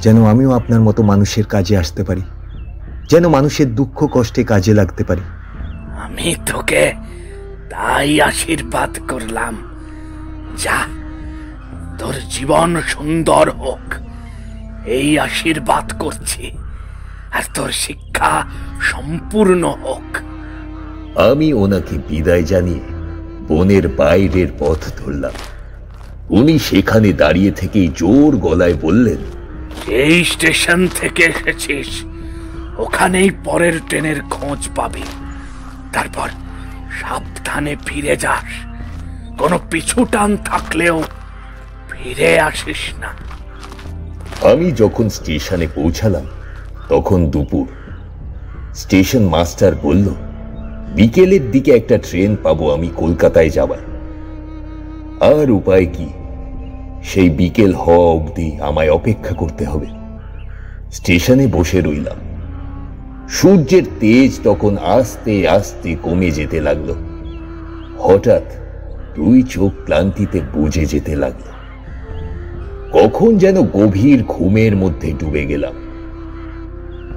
যেন আমিও আপনার মতো মানুষের কাজে আসতে পারি, যেন মানুষের দুঃখ কষ্টে কাজে লাগতে পারি। আমি তোকে তাই আশীর্বাদ করলাম। যা, তোর জীবন সুন্দর হোক এই আশীর্বাদ করছি, আর তোর শিক্ষা সম্পূর্ণ হোক। আমি ওনাকে বিদায় জানিয়ে বনের বাইরের পথ ধরলাম। উনি সেখানে দাঁড়িয়ে থেকেই জোর গলায় বললেন, এই স্টেশন থেকে এসেছিস ওখানেই পরের ট্রেনের খোঁজ পাবি। তারপর সাবধানে ফিরে যাস, কোনো পিছু টান থাকলেও ফিরে আসিস না। আমি যখন স্টেশনে পৌঁছালাম তখন দুপুর। স্টেশন মাস্টার বলল, বিকেলের দিকে একটা ট্রেন পাবো আমি কলকাতায় যাবার। আর উপায় কি, সেই বিকেল হওয়া অবধি আমায় অপেক্ষা করতে হবে। স্টেশনে বসে রইলাম। সূর্যের তেজ তখন আস্তে আস্তে কমে যেতে লাগলো। হঠাৎ দুই চোখ ক্লান্তিতে বুজে যেতে লাগলো। কখন যেন গভীর ঘুমের মধ্যে ডুবে গেলাম।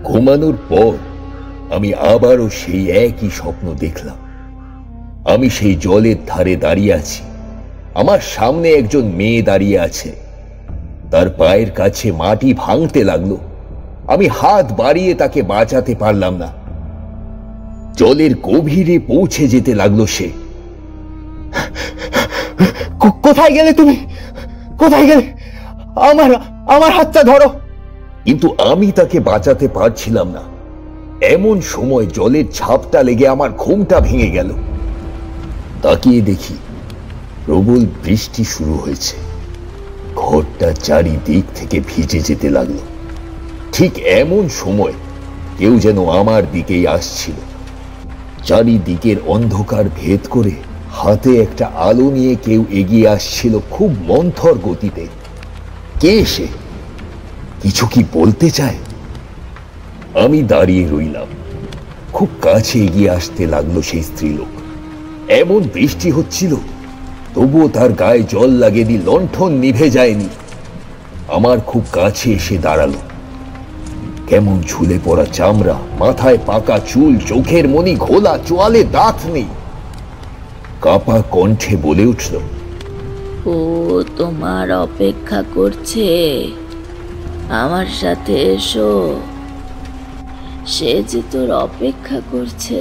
ঘুমানোর পর আমি আবারও সেই একই স্বপ্ন দেখলাম। আমি সেই জলের ধারে দাঁড়িয়ে আছি, আমার সামনে একজন মেয়ে দাঁড়িয়ে আছে। তার পায়ের কাছে মাটি ভাঙতে লাগলো। আমি হাত বাড়িয়ে তাকে বাঁচাতে পারলাম না। জলের গভীরে পৌঁছে যেতে লাগলো সে। কোথায় গেলে তুমি? কোথায় গেলে? আমার হাতটা ধরো। কিন্তু আমি তাকে বাঁচাতে পারছিলাম না। এমন সময় জলের ঝাপটা লেগে আমার ঘুমটা ভেঙে গেল। তাকিয়ে দেখি প্রবল বৃষ্টি শুরু হয়েছে। ঘরটা চারিদিক থেকে ভিজে যেতে লাগলো। ঠিক এমন সময় কেউ যেন আমার দিকেই আসছিল। চারিদিকের অন্ধকার ভেদ করে হাতে একটা আলো নিয়ে কেউ এগিয়ে আসছিল খুব মন্থর গতিতে। কে সে? কিছু কি বলতে চায়? আমি দাঁড়িয়ে রইলাম। খুব কাছে এগিয়ে আসতে লাগলো সেই স্ত্রীলোক। এমন বৃষ্টি হচ্ছিল, তবুও তার গায়ে জল লাগেনি, লণ্ঠন নিভে যায়নি। আমার খুব কাছে এসে দাঁড়ালো। কেমন ঝুলে পড়া চামড়া, মাথায় পাকা চুল, চোখের মনি ঘোলা, চোয়ালে দাঁত নেই। কাপা কণ্ঠে বলে উঠল, ও তোমার অপেক্ষা করছে, আমার সাথে এসো। সে যে তোর অপেক্ষা করছে,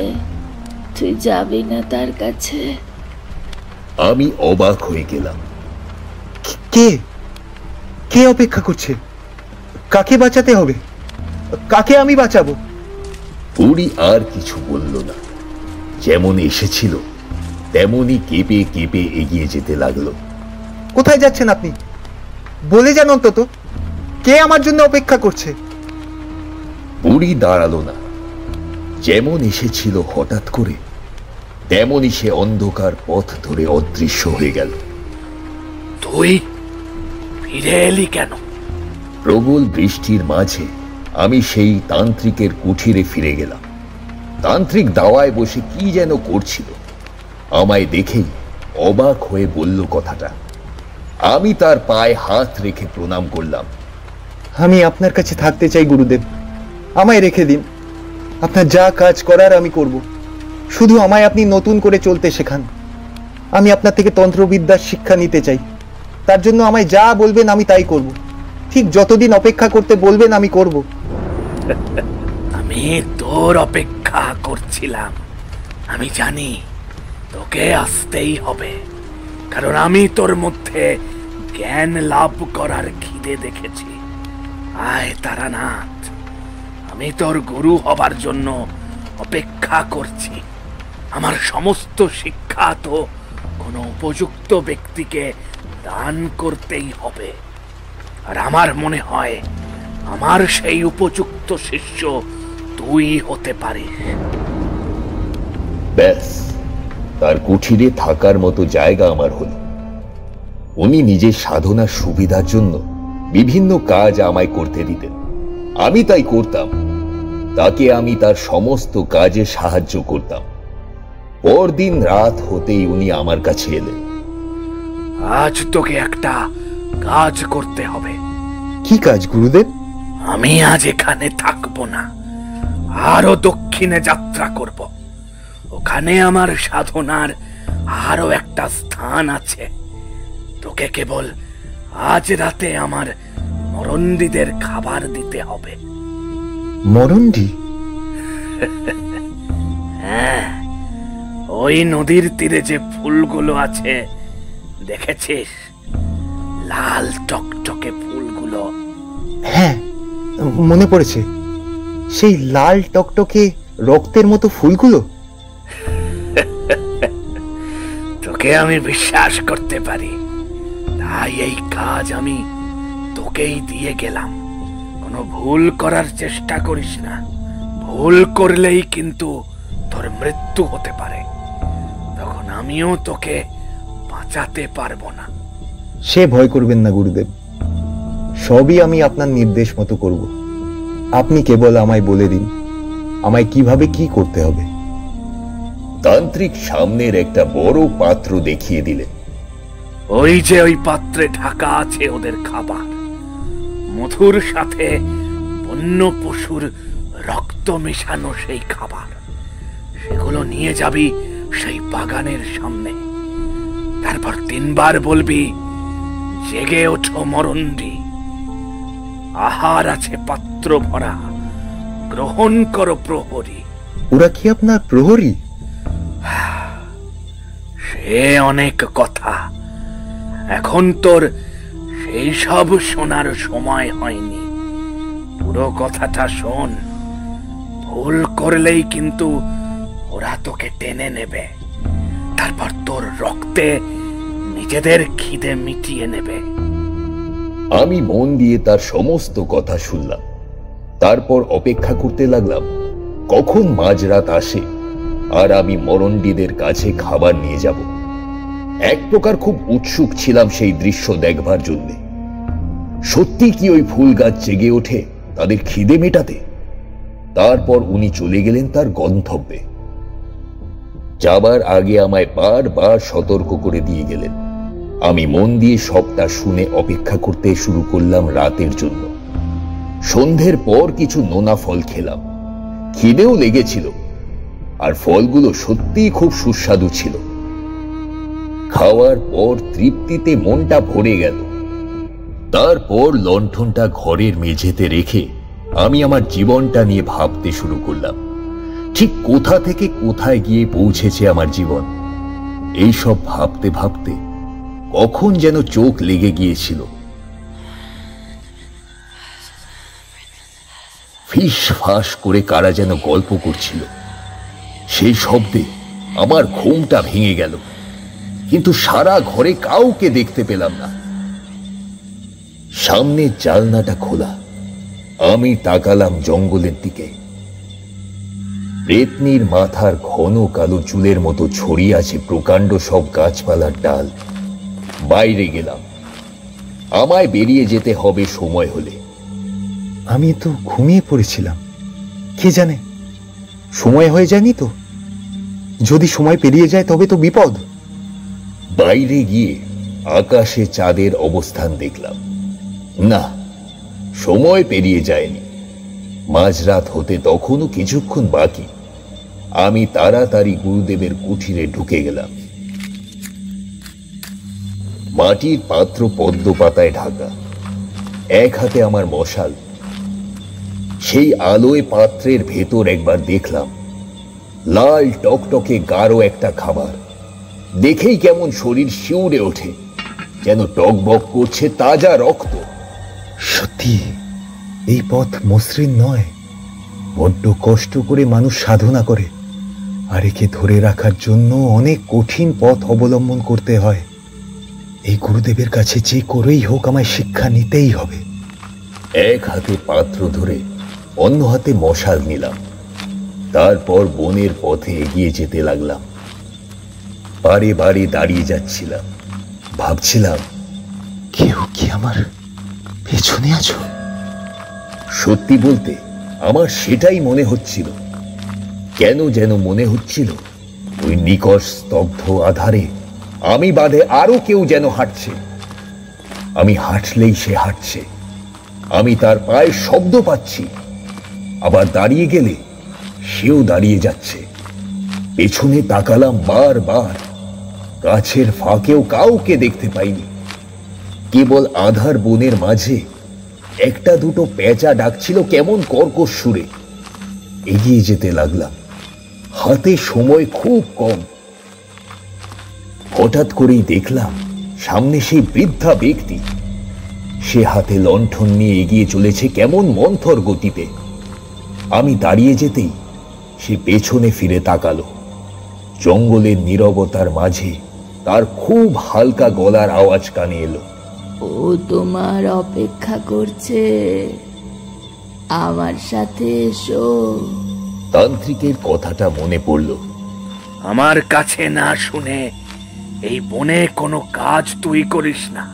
তুই যাবি না তার কাছে? আমি অবাক হয়ে গেলাম। কে কে অপেক্ষা করছে? কাকে বাঁচাতে হবে? কাকে আমি বাঁচাবো? বুড়ি আর কিছু বলল না। যেমন এসেছিল তেমনই কেঁপে কেঁপে এগিয়ে যেতে লাগলো। কোথায় যাচ্ছেন আপনি? বলে যান অন্তত, কে আমার জন্য অপেক্ষা করছে? বুড়ি দাঁড়ালো না। যেমন এসেছিল হঠাৎ করে, তেমনই সে অন্ধকার পথ ধরে অদৃশ্য হয়ে গেল। তুই ফিরে এলি কেন? প্রবল বৃষ্টির মাঝে আমি সেই তান্ত্রিকের কুঠিরে ফিরে গেলাম। তান্ত্রিক দাওয়ায় বসে কি যেন করছিল। আমায় দেখেই অবাক হয়ে বলল কথাটা। আমি তার পায়ে হাত রেখে প্রণাম করলাম। আমি আপনার কাছে থাকতে চাই গুরুদেব, আমায় রেখে দিন। আপনার যা কাজ করার আমি করব, শুধু আমায় আপনি নতুন করে চলতে শেখান। আমি আপনার থেকে তন্ত্রবিদ্যার শিক্ষা নিতে চাই। তার জন্য আমায় যা বলবেন আমি তাই করব। ঠিক যতদিন অপেক্ষা করতে বলবেন আমি করব। আমি তোর অপেক্ষা করছিলাম। আমি জানি তোকে আসতেই হবে, কারণ আমি তোর মধ্যে জ্ঞান লাভ করার খিদে দেখেছি। আয় তারানাথ, আমি তোর গুরু হবার জন্য অপেক্ষা করছি। আমার সমস্ত শিক্ষা তো কোনো উপযুক্ত ব্যক্তিকে দান করতেই হবে, আর আমার মনে হয় আমার সেই উপযুক্ত শিষ্য তুই হতে পারিস। ব্যাস, তার কুঠিরে থাকার মতো জায়গা আমার হলো। উনি নিজের সাধনার সুবিধার জন্য বিভিন্ন কাজ আমায় করতে দিতেন, আমি তাই করতাম। তাকে আমি তার সমস্ত কাজে সাহায্য করতাম। পরদিন রাত হতেই উনি আমার কাছে এলেন। আজ তোকে একটা কাজ করতে হবে। কি কাজ গুরুদেব? আমি আজ এখানে থাকবো না, আরো দক্ষিণে যাত্রা করব। ওখানে আমার সাধনার আরো একটা স্থান আছে। তোকে কেবল আজ রাতে আমার মরণ্ডীদের খাবার দিতে হবে। মরণ্ডী? হ্যাঁ, ওই নদীর তীরে যে ফুলগুলো আছে দেখেছিস, লাল টকটকে ফুলগুলো। হ্যাঁ, মনে পড়েছে, সেই লাল টকটকে রক্তের মতো ফুলগুলো। তোকে আমি বিশ্বাস করতে পারি, তাই এই কাজ আমি তোকেই দিয়ে গেলাম। কোনো ভুল করার চেষ্টা করিস না, ভুল করলেই কিন্তু তোর মৃত্যু হতে পারে। তখন আমিও তোকে বাঁচাতে পারবো না। সে ভয় করবেন না গুরুদেব, সবই আমি আপনার নির্দেশ মতো করব। আপনি কেবল আমায় বলে দিন আমায় কিভাবে কি করতে হবে। তান্ত্রিক সামনের একটা বড় পাত্র দেখিয়ে দিলেন। ওই যে ওই পাত্রে ঢাকা আছে ওদের খাবার, মধুর সাথে বন্য পশুর রক্ত মেশানো সেই খাবার। সেগুলো নিয়ে যাবি সেই বাগানের সামনে। তারপর 3 বার বলবি, জেগে ওঠো মরণ্ডী, আহার আছে পাত্র ভরা, গ্রহণ করো প্রহরী। ওরা কি আপনার প্রহরী? সে অনেক কথা, এখন তোর সেই সব শোনার সময় হয়নি। পুরো কথাটা শোন। ভুল করলেই কিন্তু ওরা তোকে টেনে নেবে, তারপর তোর রক্তে নিজেদের খিদে মিটিয়ে নেবে। আমি মন দিয়ে তার সমস্ত কথা শুনলাম। তারপর অপেক্ষা করতে লাগলাম কখন মাঝরাত আসে আর আমি মরণ্ডীদের কাছে খাবার নিয়ে যাব। এক প্রকার খুব উৎসুক ছিলাম সেই দৃশ্য দেখবার জন্য। সত্যি কি ওই ফুল গাছ জেগে ওঠে তাদের খিদে মেটাতে? তারপর উনি চলে গেলেন তার গন্তব্যে। যাবার আগে আমায় বারবার সতর্ক করে দিয়ে গেলেন। আমি মন দিয়ে সবটা শুনে অপেক্ষা করতে শুরু করলাম রাতের জন্য। সন্ধ্যের পর কিছু নোনা ফল খেলাম, খিদেও লেগেছিল, আর ফলগুলো সত্যিই খুব সুস্বাদু ছিল। খাওয়ার পর তৃপ্তিতে মনটা ভরে গেল। তারপর লণ্ঠনটা ঘরের মেঝেতে রেখে আমি আমার জীবনটা নিয়ে ভাবতে শুরু করলাম। ঠিক কোথা থেকে কোথায় গিয়ে পৌঁছেছে আমার জীবন। এই সব ভাবতে ভাবতে কখন যেন চোখ লেগে গিয়েছিল। ফিস ফাঁস করে কারা যেন গল্প করছিল। সেই শব্দে আমার ঘুমটা ভেঙে গেল, কিন্তু সারা ঘরে কাউকে দেখতে পেলাম না। সামনে জানলাটা খোলা। আমি তাকালাম জঙ্গলের দিকে। পেতনির মাথার ঘন কালো চুলের মতো ছড়িয়ে আছে প্রকাণ্ড সব গাছপালার ডাল। বাইরে গেলাম। আমায় বেরিয়ে যেতে হবে সময় হলে। আমি তো ঘুমিয়ে পড়েছিলাম, কে জানে সময় হয়ে যায়নি তো? যদি সময় পেরিয়ে যায় তবে তো বিপদ। বাইরে গিয়ে আকাশে চাঁদের অবস্থান দেখলাম। না, সময় পেরিয়ে যায়নি। মাঝরাত হতে তখনও কিছুক্ষণ বাকি। আমি তাড়াতাড়ি গুরুদেবের কুঠিরে ঢুকে গেলাম। মাটির পাত্র পদ্ম পাতায় ঢাকা, এক হাতে আমার মশাল। সেই আলোয় পাত্রের ভেতর একবার দেখলাম লাল টকটকে গাঢ় একটা খাবার। দেখেই কেমন শরীর শিউরে ওঠে, যেন টকবক করছে তাজা রক্ত। সত্যি এই পথ মসৃণ নয়, বড্ড কষ্ট করে মানুষ সাধনা করে, আর একে ধরে রাখার জন্য অনেক কঠিন পথ অবলম্বন করতে হয়। এই গুরুদেবের কাছে যে করেই হোক আমায় শিক্ষা নিতেই হবে। এক হাতে পাত্র ধরে অন্য হাতে মশাল নিলাম। তারপর বনের পথে এগিয়ে যেতে লাগলাম। বারে বারে দাঁড়িয়ে যাচ্ছিলাম, ভাবছিলাম কেউ কি আমার পেছনে আছো? সত্যি বলতে আমার সেটাই মনে হচ্ছিল। কেন যেন মনে হচ্ছিল ওই নিকষ স্তব্ধ আধারে আমি বাদে আরো কেউ যেন হাঁটছে। আমি হাঁটলেই সে হাঁটছে, আমি তার পায়ের শব্দ পাচ্ছি। আবার দাঁড়িয়ে গেলে সেও দাঁড়িয়ে যাচ্ছে। পেছনে তাকালাম বারবার, গাছের ফাঁকেও কাউকে দেখতে পাইনি। কেবল আধার বনের মাঝে একটা দুটো পেঁচা ডাকছিল কেমন কর্কশ সুরে। এগিয়ে যেতে লাগলাম, হাতে সময় খুব কম। হঠাৎ করেই দেখলাম সামনে সেই বৃদ্ধা ব্যক্তি। সে হাতে লণ্ঠন নিয়ে এগিয়ে চলেছে কেমন মন্থর গতিতে। আমি দাঁড়িয়ে যেতেই সে পেছনে ফিরে তাকালো। জঙ্গলের নীরবতার মাঝে তার খুব হালকা গলার আওয়াজ কানে এলো। ও তোমার অপেক্ষা করছে, আমার সাথে এসো। তান্ত্রিকের কথাটা মনে পড়ল। আমার কাছে না শুনে এই বনে কোনো কাজ তুই করিস না,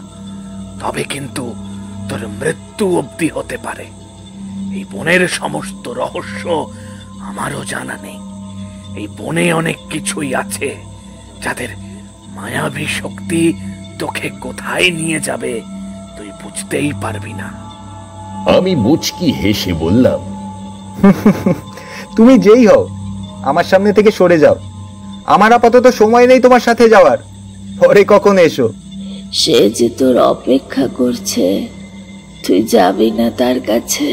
তবে কিন্তু তোর মৃত্যু অবধি হতে পারে। এই বনের সমস্ত রহস্য আমারও জানা নেই। এই বনে অনেক কিছুই আছে যাদের মায়াবী শক্তি তোকে কোথায় নিয়ে যাবে তুই বুঝতেই পারবি না। আমি মুচকি হেসে বললাম, তুমি যেই হও আমার সামনে থেকে সরে যাও। আমার আপাতত সময় নেই তোমার সাথে যাওয়ার, পরে কখন এসো। সে যে তোর অপেক্ষা করছে, তুই যাবি না তার কাছে?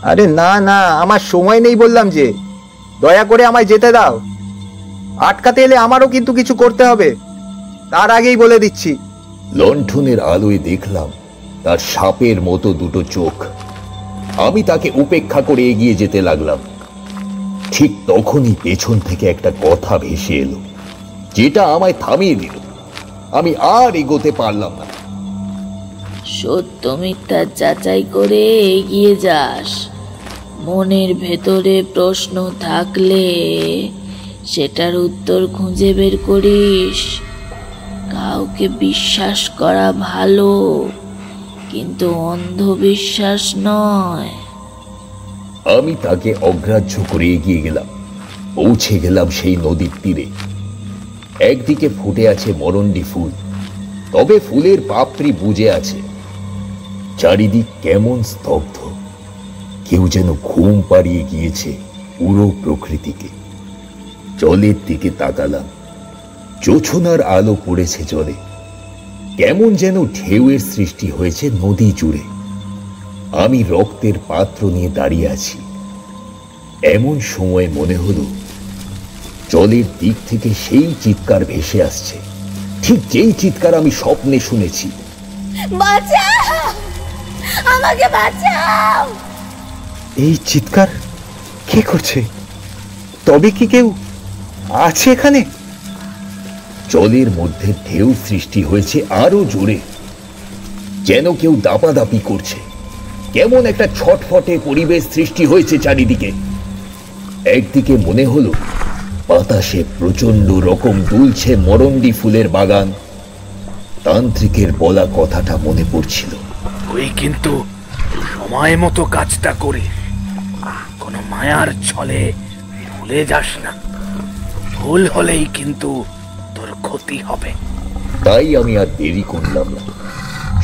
আরে না না, আমার সময় নেই বললাম যে। দয়া করে আমায় যেতে দাও। আটকাতে এলে আমারও কিন্তু কিছু করতে হবে, তার আগেই বলে দিচ্ছি। লণ্ঠনের আলোয় দেখলাম তার সাপের মতো দুটো চোখ। আমি তাকে উপেক্ষা করে এগিয়ে যেতে লাগলাম। ঠিক তখনই পেছন থেকে একটা কথা ভেসে এলো, যেটা আমায় থামিয়ে দিল। আমি আর এগোতে পারলাম না। সত্য মিথ্যা যাচাই করে এগিয়ে যাস। মনের ভেতরে প্রশ্ন থাকলে সেটার উত্তর খুঁজে বের করিস। কাউকে বিশ্বাস করা ভালো, কিন্তু অন্ধবিশ্বাস নয়। আমি তাকে অগ্রাহ্য করে এগিয়ে গেলাম। পৌঁছে গেলাম সেই নদীর তীরে। একদিকে ফুটে আছে মরণ্ডি ফুল, তবে ফুলের পাপড়ি বুজে আছে। চারিদিক কেমন স্তব্ধ, কেউ যেন ঘুম পাড়িয়ে গিয়েছে পুরো প্রকৃতিকে। জলের দিকে তাকালাম, জোছনার আলো পড়েছে জলে। কেমন যেন ঢেউয়ের সৃষ্টি হয়েছে নদী জুড়ে। আমি রক্তের পাত্র নিয়ে দাঁড়িয়ে আছি। এমন সময় মনে হলো জলের দিক থেকে সেই চিৎকার ভেসে আসছে, ঠিক যেই চিৎকার আমি স্বপ্নে শুনেছি। বাঁচাও, আমাকে বাঁচাও। এই চিৎকার কে করছে? তবে কি কেউ আছে এখানে? জলের মধ্যে ঢেউ সৃষ্টি হয়েছে আরো জোরে, যেন কেউ দাপাদাপি করছে। কেমন একটা ছটফটে পরিবেশ সৃষ্টি হয়েছে চারিদিকে। একদিকে মনে হলো বাতাসে প্রচন্ড রকম দুলছে মরণ্ডি ফুলের বাগান। তান্ত্রিকের বলা কথাটা মনে পড়ছিল, তুই কিন্তু সময় মতো কাজটা করিস, কোনো মায়ার ছলে ভুলে যাস না। ভুল হলেই কিন্তু তোর ক্ষতি হবে। তাই আমি আর দেরি করলাম না,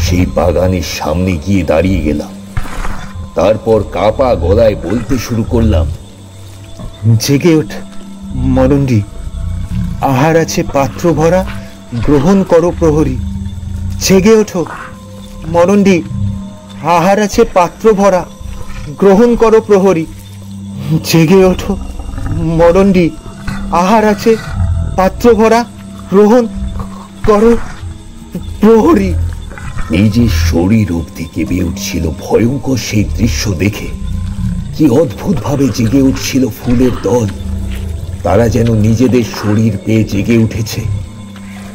সেই বাগানের সামনে গিয়ে দাঁড়িয়ে গেলাম। তারপর কাপা গলায় বলতে শুরু করলাম, জেগে ওঠ মরণ্ডি, আহার আছে পাত্র ভরা, গ্রহণ করো প্রহরী। জেগে ওঠো মরণ্ডি, আহার আছে পাত্র ভরা, গ্রহণ করো প্রহরী। জেগে ওঠো মরণ্ডি, আহার আছে পাত্র ভরা, গ্রহণ করো প্রহরী। নিজের শরীর অবধি কেঁপে উঠছিল ভয়ঙ্কর সেই দৃশ্য দেখে। কি অদ্ভুতভাবে জেগে উঠছিল ফুলের দল। তারা যেন নিজেদের শরীর পেয়ে জেগে উঠেছে,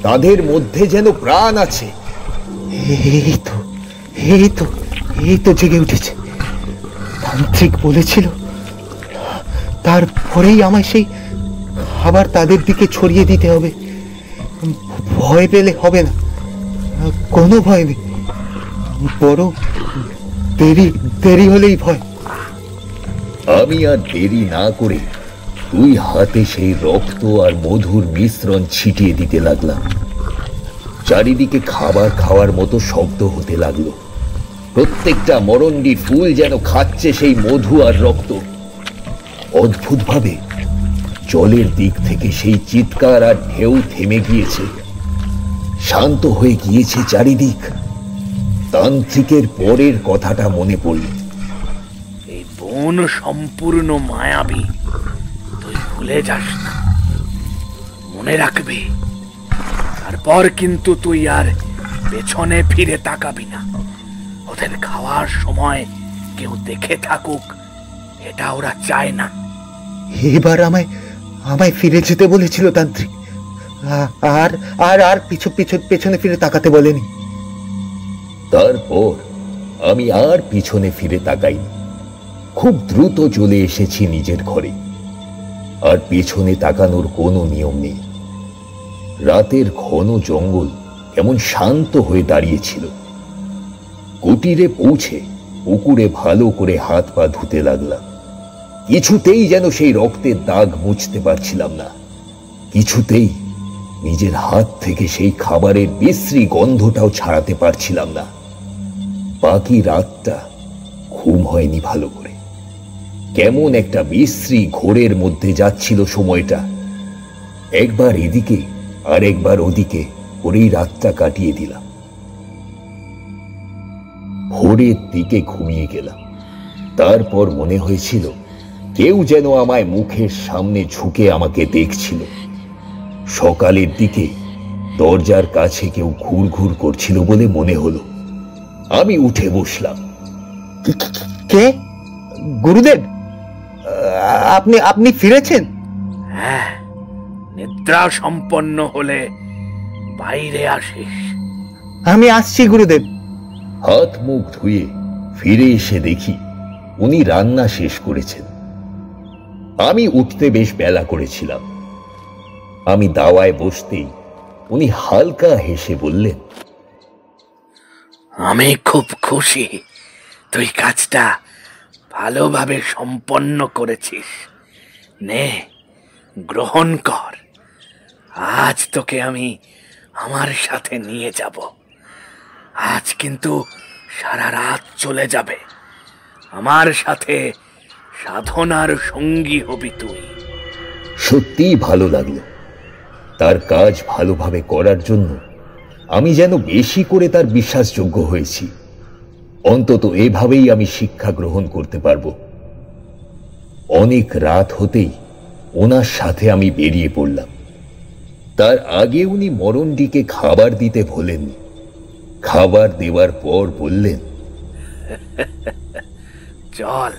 তাদের মধ্যে যেন প্রাণ আছে। এই তো এই তো এই তো জেগে উঠেছে। তান্ত্রিক বলেছিল, তারপরেই আমায় সেই খাবার তাদের দিকে ছড়িয়ে দিতে হবে। ভয় পেলে হবে না, কোনো ভয় নেই, বড় দেরি হলেই ভয়। আমি আর দেরি না করে 2 হাতে সেই রক্ত আর মধুর মিশ্রণ ছিটিয়ে দিতে লাগলাম। চারিদিকে খাবার খাওয়ার মতো শব্দ হতে লাগলো। প্রত্যেকটা মরণ্ডি ফুল যেন খাচ্ছে সেই মধু আর রক্ত। অদ্ভুতভাবে জলের দিক থেকে সেই চিৎকার আর ঢেউ থেমে গিয়েছে, শান্ত হয়ে গিয়েছে চারিদিক। তান্ত্রিকের পরের কথাটা মনে পড়ল। এই বন সম্পূর্ণ মায়াবী, তুই ভুলে যাস না, মনে রাখবি। তারপর কিন্তু তুই আর পেছনে ফিরে তাকাবি না। ওদের খাওয়ার সময় কেউ দেখে থাকুক, এটা ওরা চায় না। এবার আমায় ফিরে যেতে বলেছিল তান্ত্রিক, আর আর আর পেছনে ফিরে তাকাতে বলেনি। তারপর আমি আর পিছনে ফিরে তাকাইনি। খুব দ্রুত চলে এসেছি নিজের ঘরে। আর পেছনে তাকানোর কোনো নিয়ম নেই। রাতের ঘন জঙ্গল এমন শান্ত হয়ে দাঁড়িয়েছিল। কুটিরে পৌঁছে পুকুরে ভালো করে হাত পা ধুতে লাগলাম। কিছুতেই যেন সেই রক্তের দাগ মুছতে পারছিলাম না। কিছুতেই নিজের হাত থেকে সেই খাবারের বিশ্রী গন্ধটাও ছাড়াতে পারছিলাম না। বাকি রাতটা ঘুম হয়নি ভালো করে। কেমন একটা বিশ্রী ঘোরের মধ্যে যাচ্ছিল সময়টা। একবার এদিকে আর একবার ওদিকে করেই রাতটা কাটিয়ে দিলাম। ভোরের দিকে ঘুমিয়ে গেলাম। তারপর মনে হয়েছিল কেউ যেন আমায় মুখের সামনে ঝুঁকে আমাকে দেখছিল। সকালের দিকে দরজার কাছে কেউ ঘুরঘুর করছিল বলে মনে হলো। আমি উঠে বসলাম। কে? গুরুদেব, আপনি ফিরেছেন? হ্যাঁ, নিদ্রা সম্পন্ন হলে বাইরে আসিস। আমি আসছি গুরুদেব। হাত মুখ ধুয়ে ফিরে এসে দেখি উনি রান্না শেষ করেছেন। আমি উঠতে বেশ বেলা করেছিলাম। আমি দাওয়ায় বসতেই উনি হালকা হেসে বললেন, আমি খুব খুশি তুই কাজটা ভালোভাবে সম্পন্ন করেছিস। নে, গ্রহণ কর। আজ তোকে আমি আমার সাথে নিয়ে যাব। আজ কিন্তু সারা রাত চলে যাবে। আমার সাথে সাধনার সঙ্গী হবি তুই। সত্যিই ভালো লাগলো। তার কাজ ভালোভাবে করার জন্য আমি যেন বেশি করে তার বিশ্বাসযোগ্য হয়েছি। অন্তত এভাবেই আমি শিক্ষা গ্রহণ করতে পারবো। অনেক রাত হতেই ওনার সাথে আমি বেরিয়ে পড়লাম। তার আগে উনি মরণডিকে খাবার দিতে ভোলেননি। খাবার দেওয়ার পর বললেন, চল,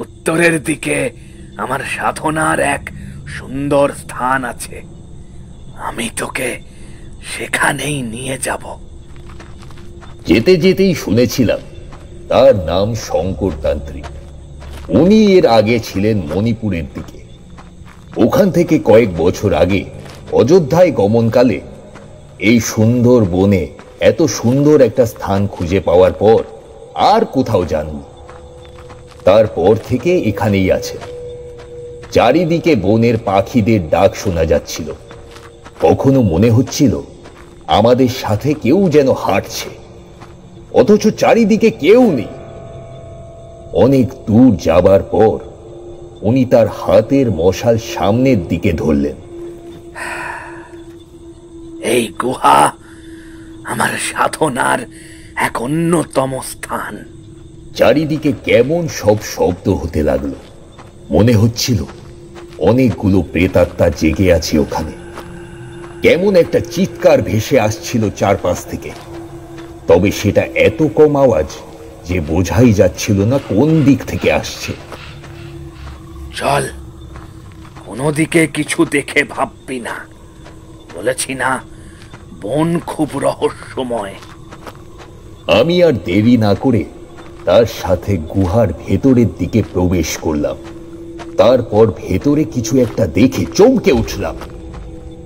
উত্তরের দিকে আমার সাধনার এক সুন্দর স্থান আছে। আমি তোকে সেখানেই নিয়ে যাব। যেতে যেতেই শুনেছিলাম তার নাম শঙ্কর তান্ত্রিক। উনি এর আগে ছিলেন মণিপুরের দিকে। ওখান থেকে কয়েক বছর আগে অযোধ্যায় গমনকালে এই সুন্দর বনে এত সুন্দর একটা স্থান খুঁজে পাওয়ার পর আর কোথাও যাননি। তারপর থেকে এখানেই আছে। চারিদিকে বনের পাখিদের ডাক শোনা যাচ্ছিল। কখনো মনে হচ্ছিল আমাদের সাথে কেউ যেন হাঁটছে, অথচ চারিদিকে কেউ নেই। অনেক দূর যাবার পর উনি তার হাতের মশাল সামনের দিকে ধরলেন। এই গুহা আমার সাধনার এক অন্যতম স্থান। চারিদিকে কেমন সব শব্দ হতে লাগলো। মনে হচ্ছিল অনেকগুলো প্রেতাত্মা জেগে আছে ওখানে। কেমন একটা চিৎকার ভেসে আসছিল চারপাশ থেকে। তবে সেটা এত কম আওয়াজ যে বোঝাই যাচ্ছিল না কোন দিক থেকে আসছে। চল, কোনো দিকে কিছু দেখে ভাববি না। বলেছি না, বন খুব রহস্যময়। আমি আর দেরি না করে তার সাথে গুহার ভেতরের দিকে প্রবেশ করলাম। তারপর ভেতরে কিছু একটা দেখে চমকে উঠলাম।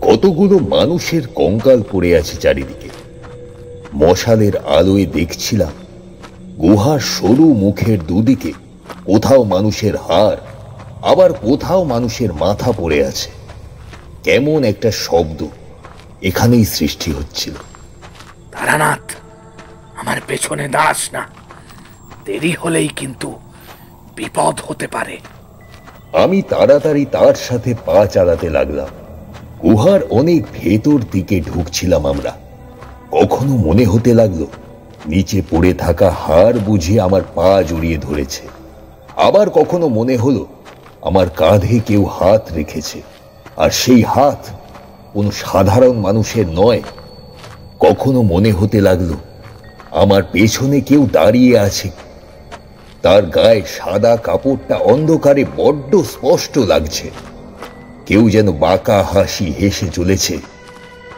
কতগুলো মানুষের কঙ্কাল পড়ে আছে চারিদিকে। মশালের আলোয় দেখছিলাম গুহার সরু মুখের দুদিকে কোথাও মানুষের হাড়, আবার কোথাও মানুষের মাথা পড়ে আছে। কেমন একটা শব্দ এখানেই সৃষ্টি হচ্ছিল। তারানাথ, আমার পেছনে দাঁড়াস না। দেরি হলেই কিন্তু বিপদ হতে পারে। আমি তাড়াতাড়ি তার সাথে পা চালাতে লাগলাম। গুহার অনেক ভেতর দিকে ঢুকছিলাম আমরা। কখনো মনে হতে লাগলো নিচে পড়ে থাকা হাড় বুঝে আমার পা জড়িয়ে ধরেছে, আবার কখনো মনে হলো আমার কাঁধে কেউ হাত রেখেছে, আর সেই হাত কোনো সাধারণ মানুষের নয়। কখনো মনে হতে লাগলো আমার পেছনে কেউ দাঁড়িয়ে আছে। তার গায়ে সাদা কাপড়টা অন্ধকারে বড্ড স্পষ্ট লাগছে। কেউ যেন বাঁকা হাসি হেসে চলেছে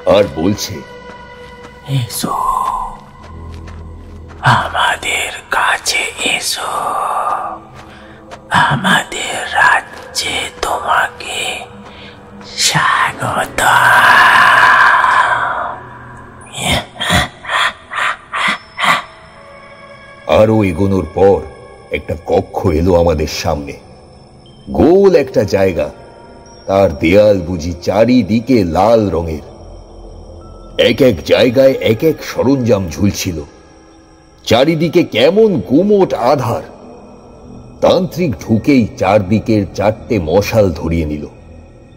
আর বলছে, এসো, আমাদের কাছে এসো, আমাদের রাজ্যে তোমাকে স্বাগত। আরো এগোনোর পর একটা কক্ষ এলো আমাদের সামনে। গোল একটা জায়গা, তার দেয়াল বুঝি চারিদিকে লাল রঙের। এক এক জায়গায় এক এক সরঞ্জাম ঝুলছিল। চারিদিকে কেমন গুমোট আধার। তান্ত্রিক ঢুকেই চারদিকের চারটে মশাল ধরিয়ে নিল।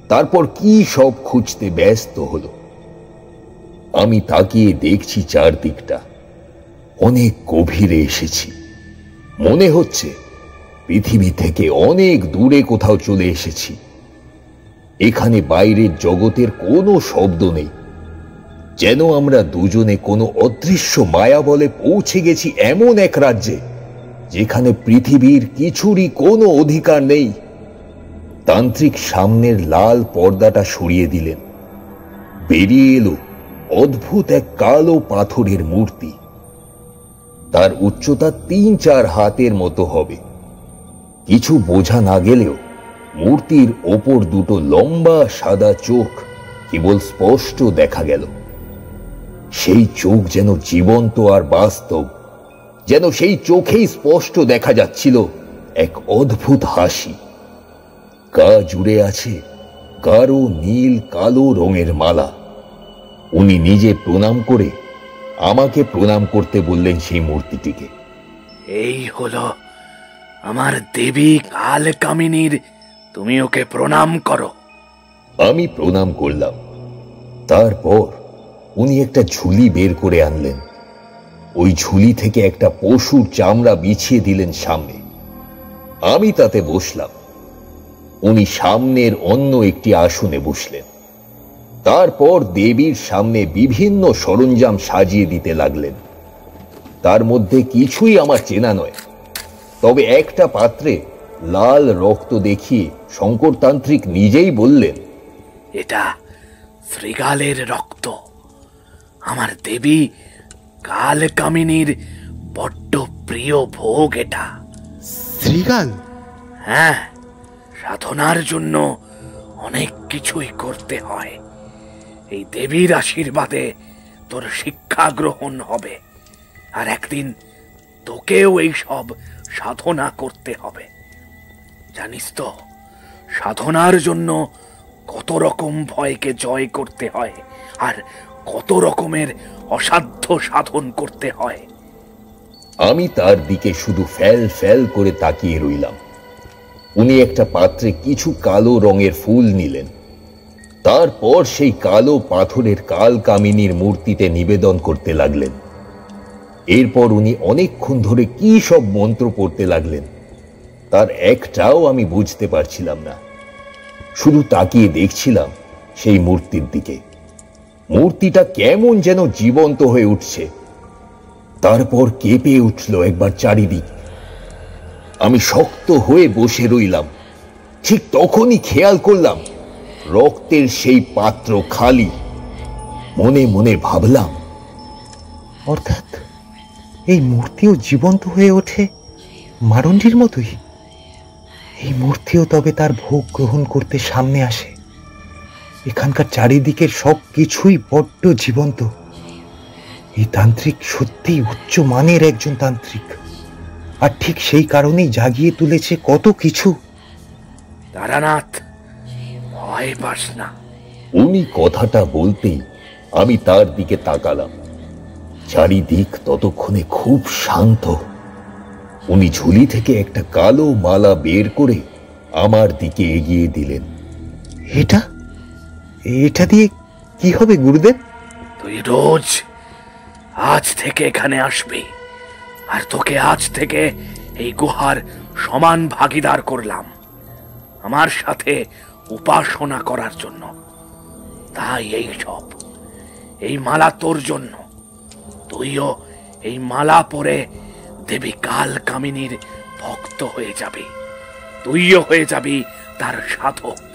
তারপর কি সব খুঁজতে ব্যস্ত হলো। আমি তাকিয়ে দেখছি চারদিকটা। অনেক গভীরে এসেছি। মনে হচ্ছে পৃথিবী থেকে অনেক দূরে কোথাও চলে এসেছি। এখানে বাইরের জগতের কোনো শব্দ নেই। যেন আমরা দুজনে কোনো অদৃশ্য মায়া বলে পৌঁছে গেছি এমন এক রাজ্যে যেখানে পৃথিবীর কিছুরই কোনো অধিকার নেই। তান্ত্রিক সামনের লাল পর্দাটা সরিয়ে দিলেন। বেরিয়ে এলো অদ্ভুত এক কালো পাথরের মূর্তি। তার উচ্চতা ৩-৪ হাতের মতো হবে। কিছু বোঝা না গেলেও মূর্তির ওপর দুটো লম্বা সাদা চোখ কেবল স্পষ্ট দেখা গেল। সেই চোখ যেন জীবন্ত আর বাস্তব। যেন সেই চোখেই স্পষ্ট দেখা যাচ্ছিল এক অদ্ভুত হাসি। গা জুড়ে আছে গাঢ় নীল কালো রঙের মালা। উনি নিজে প্রণাম করে আমাকে প্রণাম করতে বললেন সেই মূর্তিটিকে। এই হলো আমার দেবী কালকামিনীর, তুমি ওকে প্রণাম করো। আমি প্রণাম করলাম। তারপর উনি একটা ঝুলি বের করে আনলেন। ওই ঝুলি থেকে একটা পশুর চামড়া বিছিয়ে দিলেন সামনে। আমি তাতে বসলাম। উনি সামনের অন্য একটি আসনে বসলেন। তারপর দেবীর সামনে বিভিন্ন সরঞ্জাম সাজিয়ে দিতে লাগলেন। তার মধ্যে কিছুই আমার চেনা নয়, তবে একটা পাত্রে লাল রক্ত দেখিয়ে শঙ্করতান্ত্রিক নিজেই বললেন, এটা শ্রীগালের রক্ত। আমার দেবী কালকামিনীর বড্ড প্রিয় ভোগ এটা। শ্রীগাল? হ্যাঁ, সাধনার জন্য অনেক কিছুই করতে হয়। এই দেবীর আশীর্বাদে তোর শিক্ষা গ্রহণ হবে, আর একদিন তোকেও এই সব সাধনা করতে হবে। জানিস তো, সাধনার জন্য কত রকম ভয়কে জয় করতে হয়, আর কত রকমের অসাধ্য সাধন করতে হয়। আমি তার দিকে শুধু ফ্যাল ফ্যাল করে তাকিয়ে রইলাম। উনি একটা পাত্রে কিছু কালো রঙের ফুল নিলেন। তারপর সেই কালো পাথরের কালকামিনীর মূর্তিতে নিবেদন করতে লাগলেন। এরপর উনি অনেকক্ষণ ধরে কি সব মন্ত্র পড়তে লাগলেন, তার একটাও আমি বুঝতে পারছিলাম না। শুধু তাকিয়ে দেখছিলাম সেই মূর্তির দিকে। মূর্তিটা কেমন যেন জীবন্ত হয়ে উঠছে। তারপর কেঁপে উঠল একবার চারিদিক। আমি শক্ত হয়ে বসে রইলাম। ঠিক তখনই খেয়াল করলাম রক্তের সেই পাত্র খালি। মনে মনে ভাবলাম, অর্থাৎ এই মূর্তিও জীবন্ত হয়ে ওঠে মারণ্ডির মতোই। এই মূর্তিও তবে তার ভোগ গ্রহণ করতে সামনে আসে। এখানকার চারিদিকের সব কিছুই বড্ড জীবন্ত। এই তান্ত্রিক সত্যিই উচ্চ মানের একজন তান্ত্রিক, আর ঠিক সেই কারণেই জাগিয়ে তুলেছে কত কিছু। তারানাথ, ভয় পাস না। উনি কথাটা বলতেই আমি তার দিকে তাকালাম। চারিদিক ততক্ষণে খুব শান্ত। উনি ঝুলি থেকে একটা কালো মালা বের করে আমার দিকে এগিয়ে দিলেন। এটা দিয়ে কি হবে গুরুদেব? তুই রোজ আজ থেকে এখানে আসবি, আর তোকে আজ থেকে এই গুহার সমান ভাগীদার করলাম আমার সাথে উপাসনা করার জন্য। তাই এই মালা তোর জন্য। তুইও এই মালা পরে দেবী কাল কামিনীর ভক্ত হয়ে যাবি। তুইও হয়ে যাবি তার সাধক।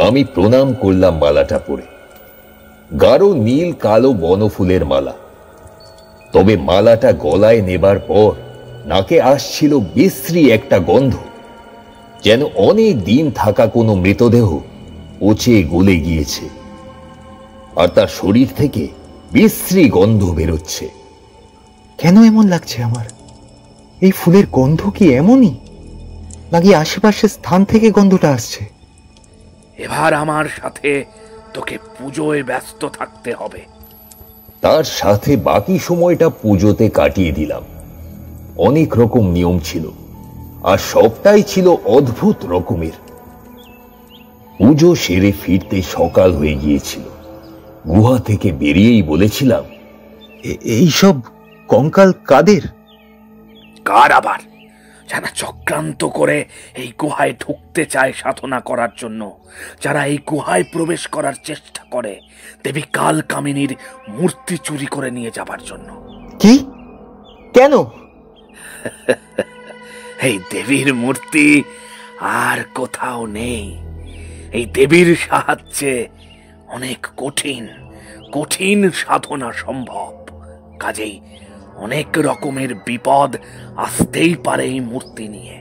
আমি প্রণাম করলাম মালাটা পরে। গাঢ় নীল কালো বনফুলের মালা। তবে মালাটা গলায় নেবার পর নাকে আসছিল বিশ্রী একটা গন্ধ, যেন অনেক দিন থাকা কোনো মৃতদেহ পচে গলে গিয়েছে, আর তার শরীর থেকে বিশ্রী গন্ধ বেরোচ্ছে। কেন এমন লাগছে আমার? এই ফুলের গন্ধ কি এমনই, নাকি আশেপাশের স্থান থেকে গন্ধটা আসছে? এবার আমার সাথে তোকে পুজোয় ব্যস্ত থাকতে হবে। তার সাথে বাকি সময়টা পুজোতে কাটিয়ে দিলাম। অনেক রকম নিয়ম ছিল, আর সবটাই ছিল অদ্ভুত রকমের। পুজো সেরে ফিরতে সকাল হয়ে গিয়েছিল। গুহা থেকে বেরিয়েই বলেছিলাম, এইসব কঙ্কাল কাদের? কার আবার? যারা চক্রান্ত করে এই গুহায় ঢুকতে চায় সাধনা করার জন্য, যারা এই গুহায় প্রবেশ করার চেষ্টা করে দেবী কাল কামিনীর মূর্তি চুরি করে নিয়ে যাবার জন্য। কি? কেন? এই দেবীর মূর্তি আর কোথাও নেই। এই দেবীর সাহায্যে অনেক কঠিন সাধনা সম্ভব। কাজেই অনেক রকমের বিপদ আসতেই পারে এই মূর্তি নিয়ে,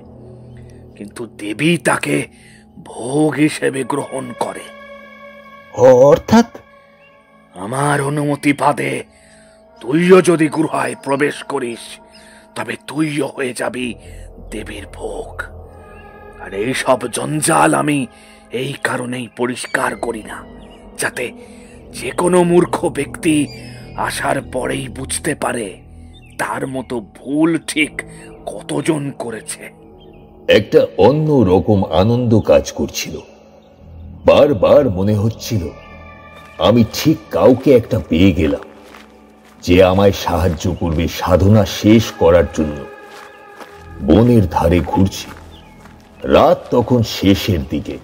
কিন্তু দেবী তাকে ভোগ হিসেবে গ্রহণ করে। অর্থাৎ আমার অনুমতি বাদে তুইও যদি গুহায় প্রবেশ করিস, তবে তুইও হয়ে যাবি দেবীর ভোগ। আর এইসব জঞ্জাল আমি এই কারণেই পরিষ্কার করি না, যাতে যে কোনো মূর্খ ব্যক্তি আসার পরেই বুঝতে পারে তার মতো ভুল ঠিক কতজন করেছে। একটা অন্য রকম আনন্দ কাজ করছিল। বারবার মনে হচ্ছিল আমি ঠিক কাউকে একটা পেয়ে গেলাম, যে আমায় সাহায্য করবে সাধনা শেষ করার জন্য। বনের ধারে ঘুরছি। রাত তখন শেষের দিকে।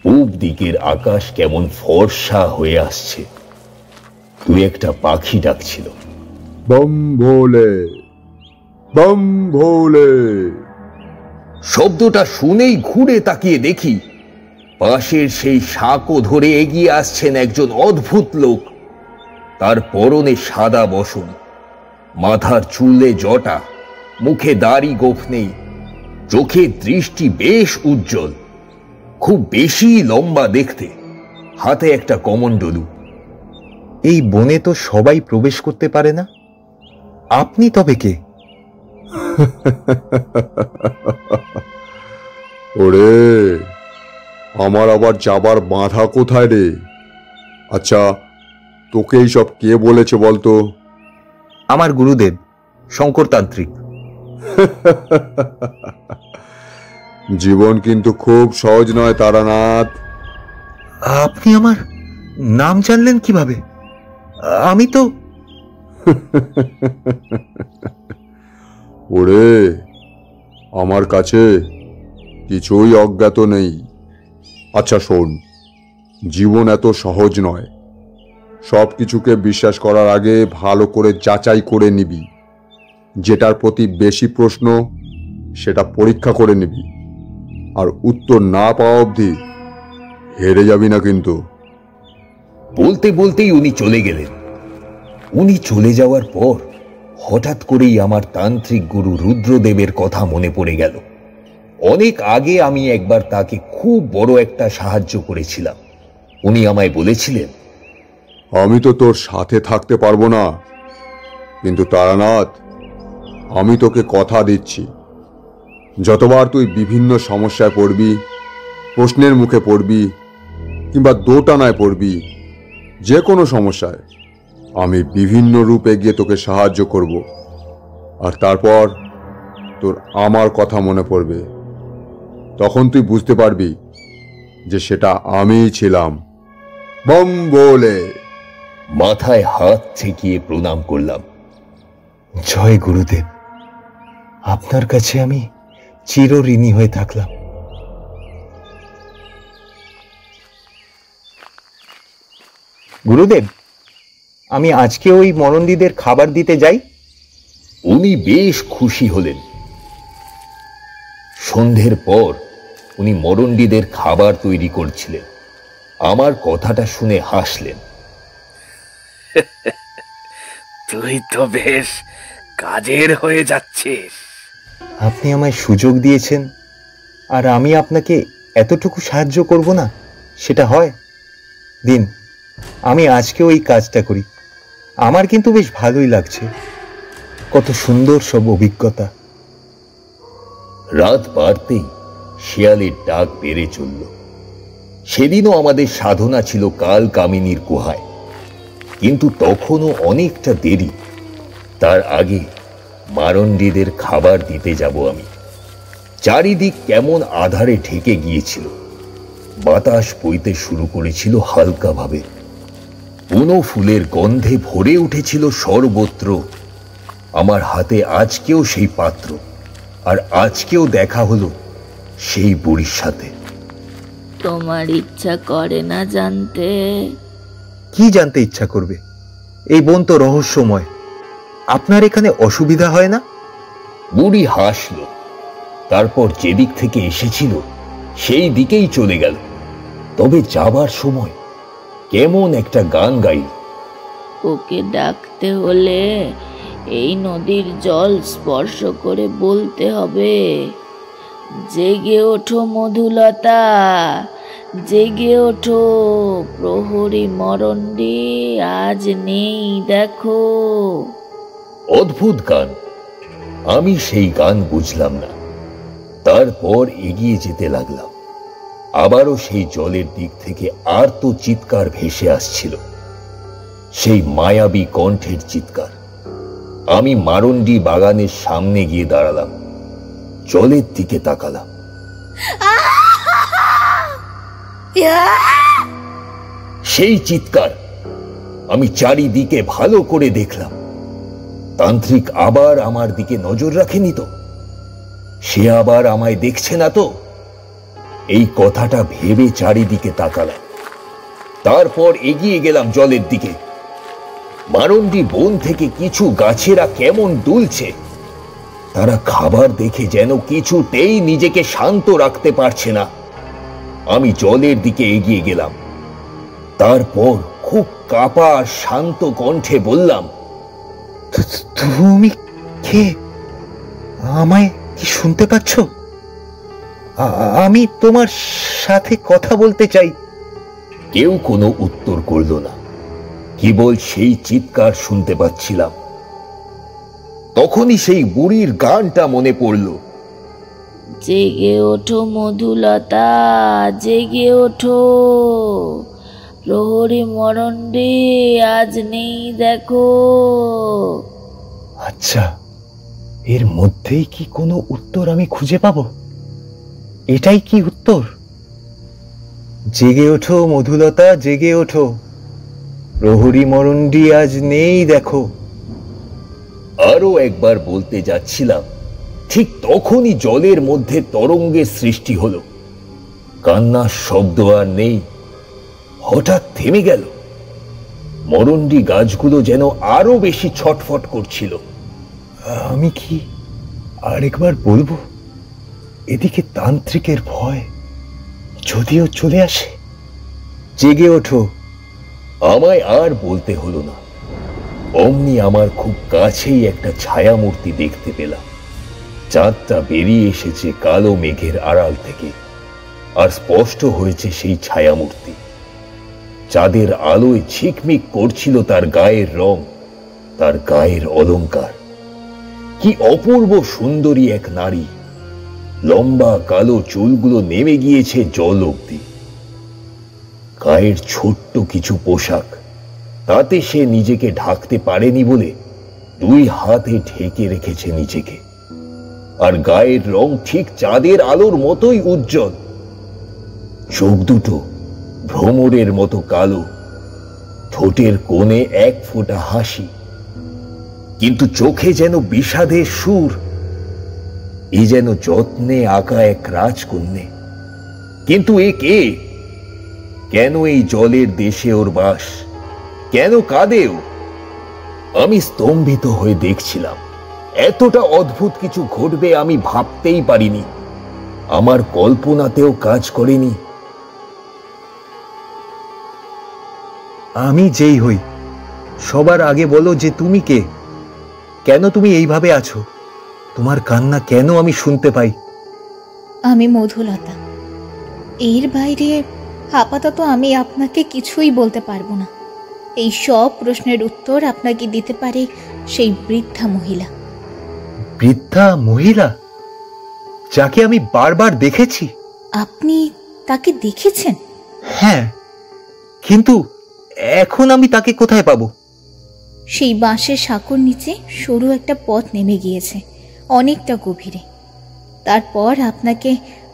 পূব দিকের আকাশ কেমন ফর্সা হয়ে আসছে। তুই একটা পাখি ডাকছিল, বম ভোলে, বম ভোলে। শব্দটা শুনেই ঘুরে তাকিয়ে দেখি পাশের সেই সাঁকো ধরে এগিয়ে আসছেন একজন অদ্ভুত লোক। তার পরনে সাদা বসন, মাথার চুলে জটা, মুখে দাড়ি গোঁফ নেই, চোখের দৃষ্টি বেশ উজ্জ্বল, খুব বেশি লম্বা দেখতে, হাতে একটা কমণ্ডলু। এই বনে তো সবাই প্রবেশ করতে পারে না, আপনি তবে কে? ওরে, আমার আবার যাবার বাঁধা কোথায় রে? আচ্ছা, তোকে এইসব কে বলেছে বলতো? আমার গুরুদেব, শঙ্করতান্ত্রিক। জীবন কিন্তু খুব সহজ নয় তারানাথ। আপনি আমার নাম জানলেন কিভাবে? আমি তো ওরে, আমার কাছে কিছুই অজ্ঞাত নেই। আচ্ছা শোন, জীবন এত সহজ নয়। সব কিছুকে বিশ্বাস করার আগে ভালো করে যাচাই করে নিবি। যেটার প্রতি বেশি প্রশ্ন সেটা পরীক্ষা করে নিবি। আর উত্তর না পাওয়া অবধি হেরে যাবি না কিন্তু। বলতে বলতেই উনি চলে গেলেন। উনি চলে যাওয়ার পর হঠাৎ করেই আমার তান্ত্রিক গুরু রুদ্রদেবের কথা মনে পড়ে গেল। অনেক আগে আমি একবার তাকে খুব বড় একটা সাহায্য করেছিলাম। উনি আমায় বলেছিলেন, আমি তো তোর সাথে থাকতে পারবো না, কিন্তু তারানাথ, আমি তোকে কথা দিচ্ছি, যতবার তুই বিভিন্ন সমস্যায় পড়বি, প্রশ্নের মুখে পড়বি কিংবা দোটানায় পড়বি, যে কোনো সমস্যায় আমি বিভিন্ন রূপে গিয়ে তোকে সাহায্য করব। আর তারপর তোর আমার কথা মনে পড়বে। তখন তুই বুঝতে পারবি যে সেটা আমিই ছিলাম। বম বলে মাথায় হাত ঠেকিয়ে প্রণাম করলাম। জয় গুরুদেব, আপনার কাছে আমি চিরঋণী হয়ে থাকলাম। গুরুদেব, আমি আজকে ওই মরণদীদের খাবার দিতে যাই? উনি বেশ খুশি হলেন। সন্ধ্যের পর উনি মরণ্ডীদের খাবার তৈরি করছিলেন। আমার কথাটা শুনে হাসলেন। তুই তো বেশ কাজের হয়ে যাচ্ছিস। আপনি আমায় সুযোগ দিয়েছেন, আর আমি আপনাকে এতটুকু সাহায্য করব না, সেটা হয়? দিন, আমি আজকে ওই কাজটা করি। আমার কিন্তু বেশ ভালোই লাগছে। কত সুন্দর সব অভিজ্ঞতা। রাত বাড়তেই শেয়ালের ডাক বেড়ে চলল। সেদিনও আমাদের সাধনা ছিল কাল কামিনীর গুহায়, কিন্তু তখনও অনেকটা দেরি। তার আগে মারণ্ডীদের খাবার দিতে যাব আমি। চারিদিক কেমন আধারে ঢেকে গিয়েছিল। বাতাস বইতে শুরু করেছিল হালকাভাবে। বুনো ফুলের গন্ধে ভরে উঠেছিল সর্বত্র। আমার হাতে আজকেও সেই পাত্র, আর আজকেও দেখা হলো সেই বুড়ির সাথে। তোমার ইচ্ছা করে না জানতে? কি জানতে ইচ্ছা করবে? এই বন তো রহস্যময়। আপনার এখানে অসুবিধা হয় না? বুড়ি হাসল, তারপর যেদিক থেকে এসেছিল সেই দিকেই চলে গেল। তবে যাবার সময় কেমন একটা গান গাইল। ওকে ডাকতে হলে এই নদীর জল স্পর্শ করে বলতে হবে, জেগে ওঠো মধুলতা, জেগে ওঠো, প্রহরী মরণ্ডী আজ নেই দেখো। অদ্ভুত গান। আমি সেই গান বুঝলাম না। তারপর এগিয়ে যেতে লাগলাম। আবারও সেই জলের দিক থেকে আর তো চিৎকার ভেসে আসছিল, সেই মায়াবী কণ্ঠের চিৎকার। আমি মারণ্ডী বাগানের সামনে গিয়ে দাঁড়ালাম, জলের দিকে তাকালাম। সেই চিৎকার। আমি চারিদিকে ভালো করে দেখলাম। তান্ত্রিক আবার আমার দিকে নজর রাখেনি তো? সে আবার আমায় দেখছে না তো? এই কথাটা ভেবে চারিদিকে তাকালাম। তারপর এগিয়ে গেলাম জলের দিকে। মারণ্ডী বন থেকে কিছু গাছেরা কেমন দুলছে। তারা খাবার দেখে যেন কিছুতেই নিজেকে শান্ত রাখতে পারছে না। আমি জলের দিকে এগিয়ে গেলাম। তারপর খুব কাঁপা আর শান্ত কণ্ঠে বললাম, তুমি কে? আমায় কি শুনতে পাচ্ছ? আমি তোমার সাথে কথা বলতে চাই। কেউ কোনো উত্তর করল না। কেবল সেই চিৎকার শুনতে পাচ্ছিলাম। তখনই সেই বুড়ির গানটা মনে পড়ল। জেগে ওঠো মধুলতা, জেগে ওঠো, প্রহরী মরণ্ডী আজ নেই দেখো। আচ্ছা, এর মধ্যেই কি কোনো উত্তর আমি খুঁজে পাবো? এটাই কি উত্তর? জেগে ওঠো মধুলতা, জেগে ওঠো, প্রহরী মরণ্ডী আজ নেই দেখো। আরো একবার বলতে যাচ্ছিলাম, ঠিক তখনই জলের মধ্যে তরঙ্গের সৃষ্টি হলো। কান্নার শব্দ আর নেই। হঠাৎ থেমে গেল। মরণ্ডী গাছগুলো যেন আরো বেশি ছটফট করছিল। আমি কি আরেকবার বলবো? এদিকে তান্ত্রিকের ভয় যদিও চলে আসে। জেগে ওঠো। আমায় আর বলতে হলো না, অমনি আমার খুব কাছেই একটা ছায়ামূর্তি দেখতে পেলাম। চাঁদটা বেরিয়ে এসেছে কালো মেঘের আড়াল থেকে, আর স্পষ্ট হয়েছে সেই ছায়ামূর্তি। চাঁদের আলোয় ঝিকমিক করছিল তার গায়ের রং, তার গায়ের অলংকার। কি অপূর্ব সুন্দরী এক নারী। লম্বা কালো চুলগুলো নেমে গিয়েছে জল অবধি। গায়ের ছোট্ট কিছু পোশাক, তাতে সে নিজেকে ঢাকতে পারেনি বলে 2 হাতে ঢেকে রেখেছে নিজেকে। আর গায়ের রং ঠিক চাঁদের আলোর মতোই উজ্জ্বল। চোখ দুটো ভ্রমরের মতো কালো, ঠোঁটের কোণে 1 ফোঁটা হাসি, কিন্তু চোখে যেন বিষাদের সুর। এ যেন যত্নে আঁকা এক রাজকন্যে। কিন্তু এ কে? কেন এই জলের দেশে ওর বাস? কেন কাঁদেও? আমি স্তম্ভিত হয়ে দেখছিলাম। এতটা অদ্ভুত কিছু ঘটবে আমি ভাবতেই পারিনি, আমার কল্পনাতেও কাজ করেনি। আমি যেই হই, সবার আগে বলো যে তুমি কে? কেন তুমি এইভাবে আছো? তোমার কান্না কেন আমি শুনতে পাই? আমি মধুলতা। এর বাইরে আপাতত আমি আপনাকে কিছুই বলতে পারবো না। এই সব প্রশ্নের উত্তর আপনাকে দিতে পারে সেই বৃদ্ধা মহিলা। বৃদ্ধা মহিলা যাকে আমি বারবার দেখেছি? আপনি তাকে দেখেছেন? হ্যাঁ, কিন্তু এখন আমি তাকে কোথায় পাবো? সেই বাঁশের সাঁকোর নিচে সরু একটা পথ নেমে গিয়েছে, অনেকটা গভীরে। তারপর আপনাকে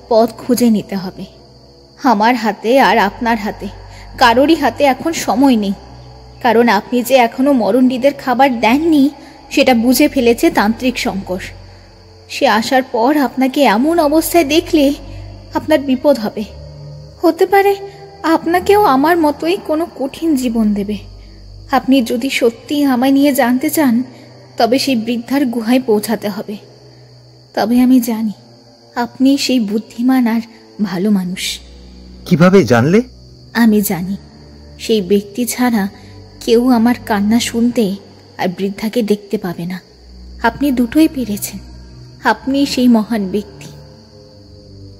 পথ খুঁজে নিতে হবে। আমার হাতে আর আপনার হাতে কারোরই হাতে এখন সময় নেই, কারণ আপনি যে এখনো মরণডীদের খাবার দেননি সেটা বুঝে ফেলেছে তান্ত্রিক শঙ্কর। সে আসার পর আপনাকে এমন অবস্থায় দেখলে আপনার বিপদ হবে। হতে পারে আপনাকেও আমার মতোই কোনো কঠিন জীবন দেবে। আপনি যদি সত্যি আমায় নিয়ে জানতে চান, তবে সেই বৃদ্ধার গুহায় পৌঁছাতে হবে। তবে আমি জানি আপনি সেই বুদ্ধিমান আর ভালো মানুষ। কিভাবে জানলে? আমি জানি সেই ব্যক্তি ছাড়া কেউ আমার কান্না শুনতে আর বৃদ্ধাকে দেখতে পাবে না। আপনি দুটোই পেরেছেন। আপনি সেই মহান ব্যক্তি।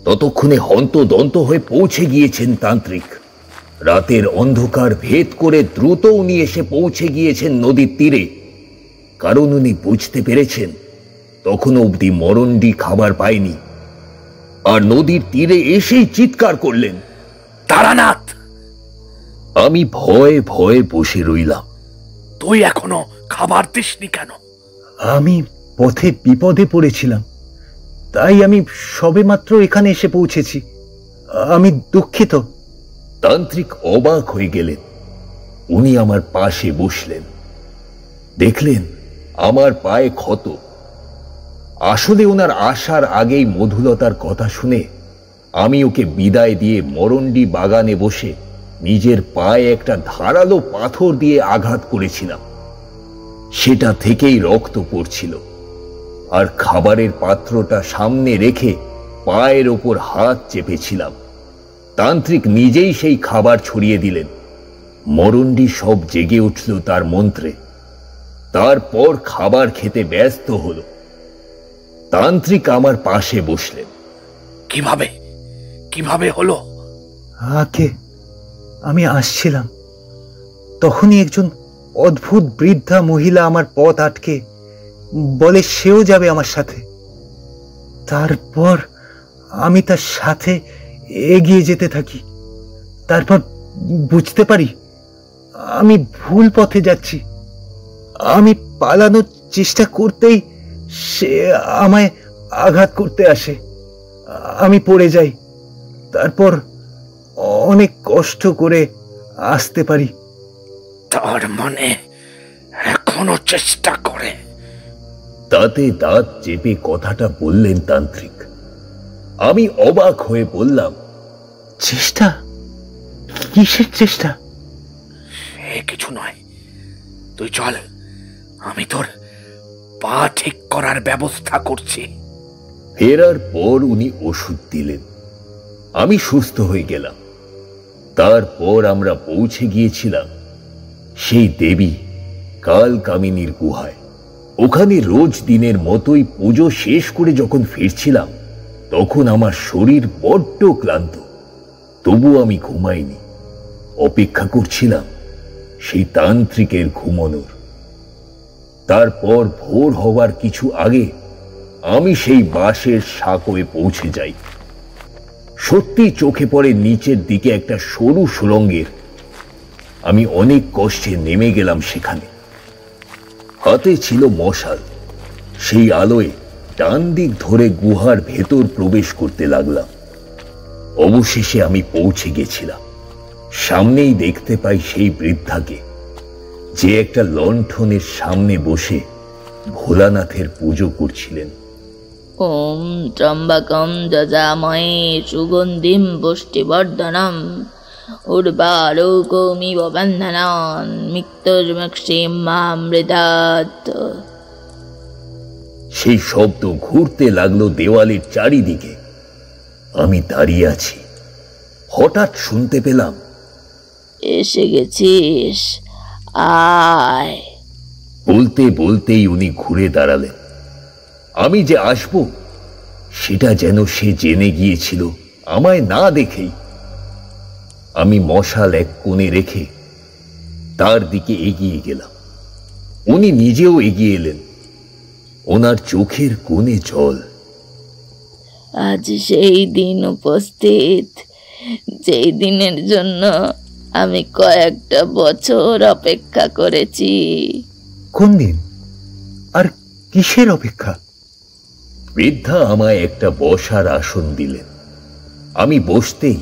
ততক্ষণে হন্তদন্ত হয়ে পৌঁছে গিয়েছেন তান্ত্রিক। রাতের অন্ধকার ভেদ করে দ্রুত উনি এসে পৌঁছে গিয়েছেন নদীর তীরে, কারণ উনি বুঝতে পেরেছেন তখন অবধি মরণডি খাবার পায়নি। আর নদীর তীরে এসেই চিৎকার করলেন, তারানাথ! আমি ভয়ে ভয়ে বসে রইলাম। তুই এখনো খাবার দিসনি কেন? আমি পথে বিপদে পড়েছিলাম, তাই আমি সবেমাত্র এখানে এসে পৌঁছেছি। আমি দুঃখিত। তান্ত্রিক অবাক হয়ে গেলেন। উনি আমার পাশে বসলেন। দেখলেন আমার পায়ে ক্ষত। আসলে ওনার আসার আগেই মধুলতার কথা শুনে আমি ওকে বিদায় দিয়ে মরণডি বাগানে বসে নিজের পায়ে একটা ধারালো পাথর দিয়ে আঘাত করেছিলাম। সেটা থেকেই রক্ত পড়ছিল। আর খাবারের পাত্রটা সামনে রেখে পায়ের ওপর হাত চেপেছিলাম। তান্ত্রিক নিজেই সেই খাবার ছড়িয়ে দিলেন। মরণডি সব জেগে উঠল তার মন্ত্রে। তারপর খাবার খেতে ব্যস্ত হলো। তান্ত্রিক আমার পাশে বসলেন। কিভাবে কিভাবে হলো? আগে আমি আসছিলাম, তখনই একজন অদ্ভুত বৃদ্ধা মহিলা আমার পথ আটকে বলে সেও যাবে আমার সাথে। তারপর আমি তার সাথে এগিয়ে যেতে থাকি। তারপর বুঝতে পারি আমি ভুল পথে যাচ্ছি। আমি পালানোর চেষ্টা করতেই সে আমায় আঘাত করতে আসে। আমি পড়ে যাই। তারপর অনেক কষ্ট করে আসতে পারি। তার মানে এখনো চেষ্টা করে? তাতে দাঁত চেপে কথাটা বললেন তান্ত্রিক। আমি অবাক হয়ে বললাম, চেষ্টা? কিসের চেষ্টা? সে কিছু নয়, তুই চল, আমি তোর পা ঠিক করার ব্যবস্থা করছি। ফেরার পর উনি ওষুধ দিলেন, আমি সুস্থ হয়ে গেলাম। তারপর আমরা পৌঁছে গিয়েছিলাম সেই দেবী কাল কামিনীর গুহায়। ওখানে রোজ দিনের মতোই পুজো শেষ করে যখন ফিরছিলাম, তখন আমার শরীর বড্ড ক্লান্ত। তবু আমি ঘুমাইনি, অপেক্ষা করছিলাম সেই তান্ত্রিকের ঘুমানোর। তারপর ভোর হওয়ার কিছু আগে আমি সেই বাঁশের সাঁকোয় পৌঁছে যাই। সত্যি চোখে পড়ে নিচের দিকে একটা সরু সুড়ঙ্গের। আমি অনেক কষ্টে নেমে গেলাম সেখানে। হাতে ছিল মশাল, সেই আলোয় ডান দিক ধরে গুহার ভেতর প্রবেশ করতে লাগলাম। অবশেষে আমি পৌঁছে গেছিলাম। সামনেই দেখতে পাই সেই বৃদ্ধাকে, যে একটা লণ্ঠনের সামনে বসে ভোলানাথের পুজো করছিলেন। ওম ত্রম্বকম যজামহে সুগন্ধিম পুষ্টিবর্ধনম উর্বারোকমিব বন্ধনান মৃত্যুর্মক্ষেমামৃতাৎ। সেই শব্দ ঘুরতে লাগলো দেওয়ালের চারিদিকে। আমি দাঁড়িয়ে আছি, হঠাৎ শুনতে পেলাম, এসে গেছিস, আয়। বলতে বলতেই উনি ঘুরে দাঁড়ালেন। আমি যে আসব সেটা যেন সে জেনে গিয়েছিল আমায় না দেখেই। আমি মশাল এক কোণে রেখে তার দিকে এগিয়ে গেলাম। উনি নিজেও এগিয়ে এলেন, ওনার চোখের কোণে জল। আজ সেই দিন উপস্থিত, যেই দিনের জন্য আমি কয়েকটা বছর অপেক্ষা করেছি। কোন দিন আর কিসের অপেক্ষা? বৃদ্ধা আমায় একটা বসার আসন দিলেন। আমি বসতেই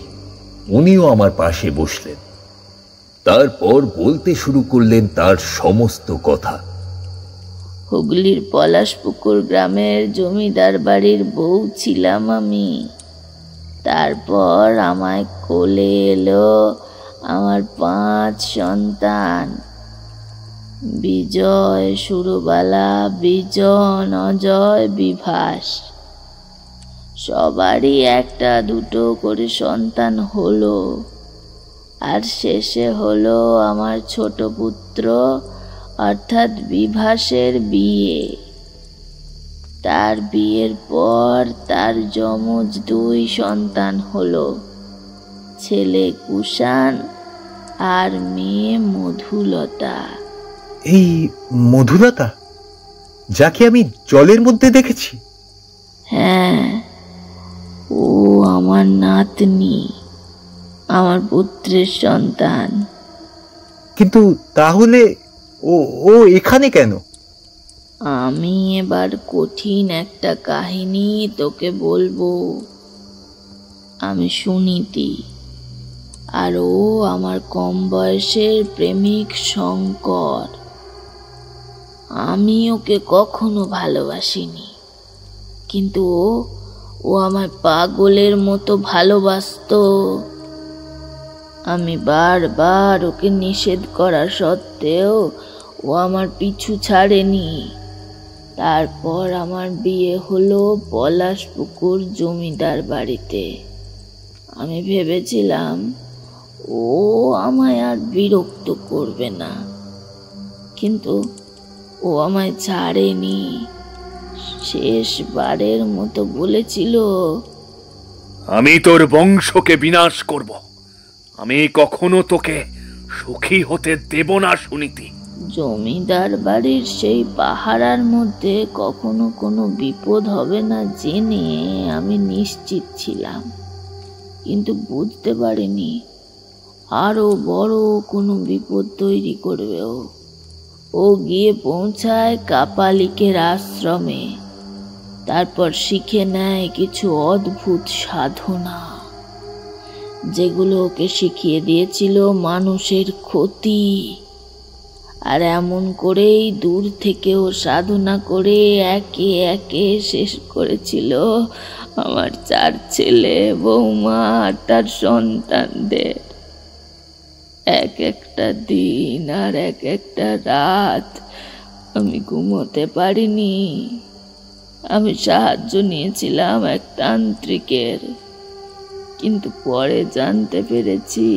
উনিও আমার পাশে বসলেন। তারপর বলতে শুরু করলেন তার সমস্ত কথা। হুগলির পলাশপুকুর গ্রামের জমিদার বাড়ির বউ ছিলাম আমি। তারপর আমায় কোলে এলো আমার 5 সন্তান, বিজয়, সুরবালা, বিজন, অজয়, বিভাস। সবারই একটা দুটো করে সন্তান হলো, আর শেষে হলো আমার ছোট পুত্র অর্থাৎ বিভাসের বিয়ে। তার বিয়ের পর তার যমজ 2 সন্তান হলো, ছেলে কুষাণ আর মেয়ে মধুলতা। এই মধুলতা, যাকে আমি জলের মধ্যে দেখেছি? হ্যাঁ, ও আমার নাতনি, আমার পুত্রের সন্তান। কিন্তু তাহলে ও এখানে কেন? আমি এবার কঠিন একটা কাহিনী তোকে বলবো। আমি সুনীতি, আর ও আমার কম বয়সের প্রেমিক শঙ্কর। আমি ওকে কখনো ভালোবাসিনি, কিন্তু ও আমায় পাগলের মতো ভালোবাসতো। আমি বারবার ওকে নিষেধ করা সত্ত্বেও ও আমার পিছু ছাড়েনি। তারপর আমার বিয়ে হলো পলাশপুকুর জমিদার বাড়িতে। আমি ভেবেছিলাম ও আমায় আর বিরক্ত করবে না, কিন্তু ও আমায় ছাড়েনি। শেষবারের মতো বলেছিল, আমি তোর বংশকে বিনাশ করব, আমি কখনো তোকে সুখী হতে দেব না সুনীতি। জমিদার বাড়ির সেই পাহারার মধ্যে কখনো কোনো বিপদ হবে না জেনে আমি নিশ্চিত ছিলাম, কিন্তু বুঝতে পারিনি আরো বড় কোনো বিপদ তৈরি করবে ও। ও গিয়ে পৌঁছায় কাপালিকের আশ্রমে। তারপর শিখে নেয় কিছু অদ্ভুত সাধনা, যেগুলো ওকে শিখিয়ে দিয়েছিল মানুষের ক্ষতি। আর এমন করেই দূর থেকে ও সাধনা করে একে একে শেষ করেছিল আমার 4 ছেলে, বৌমা আর তার সন্তানদের। এক একটা দিন আর এক একটা রাত আমি ঘুমোতে পারিনি। আমি সাহায্য নিয়েছিলাম এক তান্ত্রিকের, কিন্তু পরে জানতে পেরেছি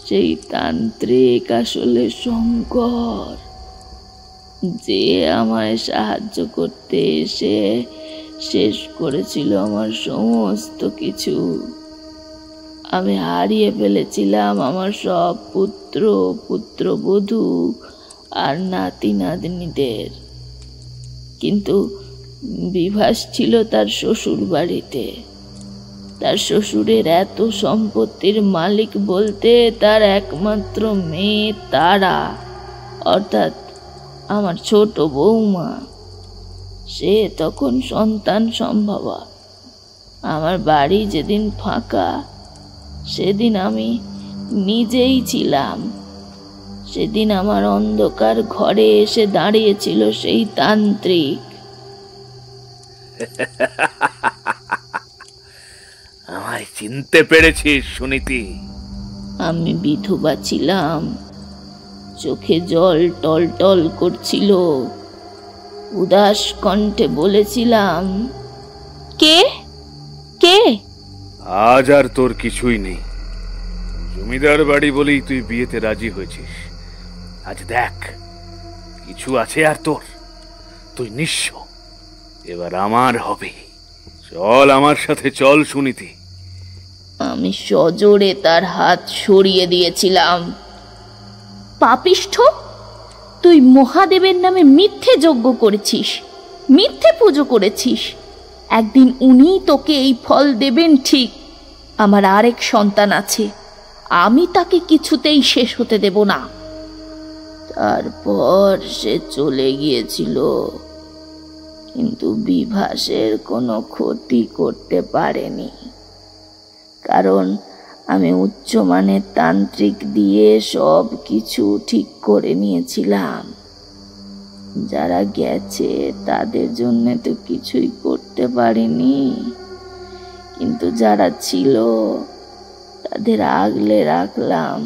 সেই তান্ত্রিক আসলে শঙ্কর, যে আমায় সাহায্য করতে এসে শেষ করেছিল আমার সমস্ত কিছু। আমি হারিয়ে ফেলেছিলাম আমার সব পুত্র, পুত্রবধূ আর নাতি নাতনিদের, কিন্তু বিভাস ছিল তার শ্বশুর বাড়িতে। তার শ্বশুরের এত সম্পত্তির মালিক বলতে তার একমাত্র মেয়ে তারা, অর্থাৎ আমার ছোট বৌমা। সে তখন সন্তান সম্ভবা। আমার বাড়ি যেদিন ফাঁকা, সেদিন আমি নিজেই ছিলাম। সেদিন আমার অন্ধকার ঘরে এসে দাঁড়িয়েছিল সেই তান্ত্রিক। আমায় চিনতে পেরেছিস সুনীতি? আমি বিধবা ছিলাম, চোখে জল টল টল করছিল। উদাস কণ্ঠে বলেছিলাম, কে কে? আজ আর তোর কিছুই নেই। জমিদার বাড়ি বলেই তুই বিয়েতে রাজি হয়েছিস। আজ দেখ, কিছু আছে আর তোর। তুই নিঃস্ব, এবার আমার হবে। চল আমার সাথে, চল সুনীতি। আমি সজোরে তার হাত সরিয়ে দিয়েছিলাম। পাপিষ্ঠ, তুই মহাদেবের নামে মিথ্যে যজ্ঞ করেছিস, মিথ্যে পুজো করেছিস। একদিন উনি তোকে এই ফল দেবেন ঠিক। আমার আরেক সন্তান আছে, আমি তাকে কিছুতেই শেষ হতে দেব না। তারপর সে চলে গিয়েছিল, কিন্তু বিভাসের কোনো ক্ষতি করতে পারেনি, কারণ আমি উচ্চমানের তান্ত্রিক দিয়ে সব কিছু ঠিক করে নিয়েছিলাম। যারা গেছে তাদের জন্য তো কিছুই করতে পারিনি, কিন্তু যারা ছিল তাদের আগলে রাখলাম।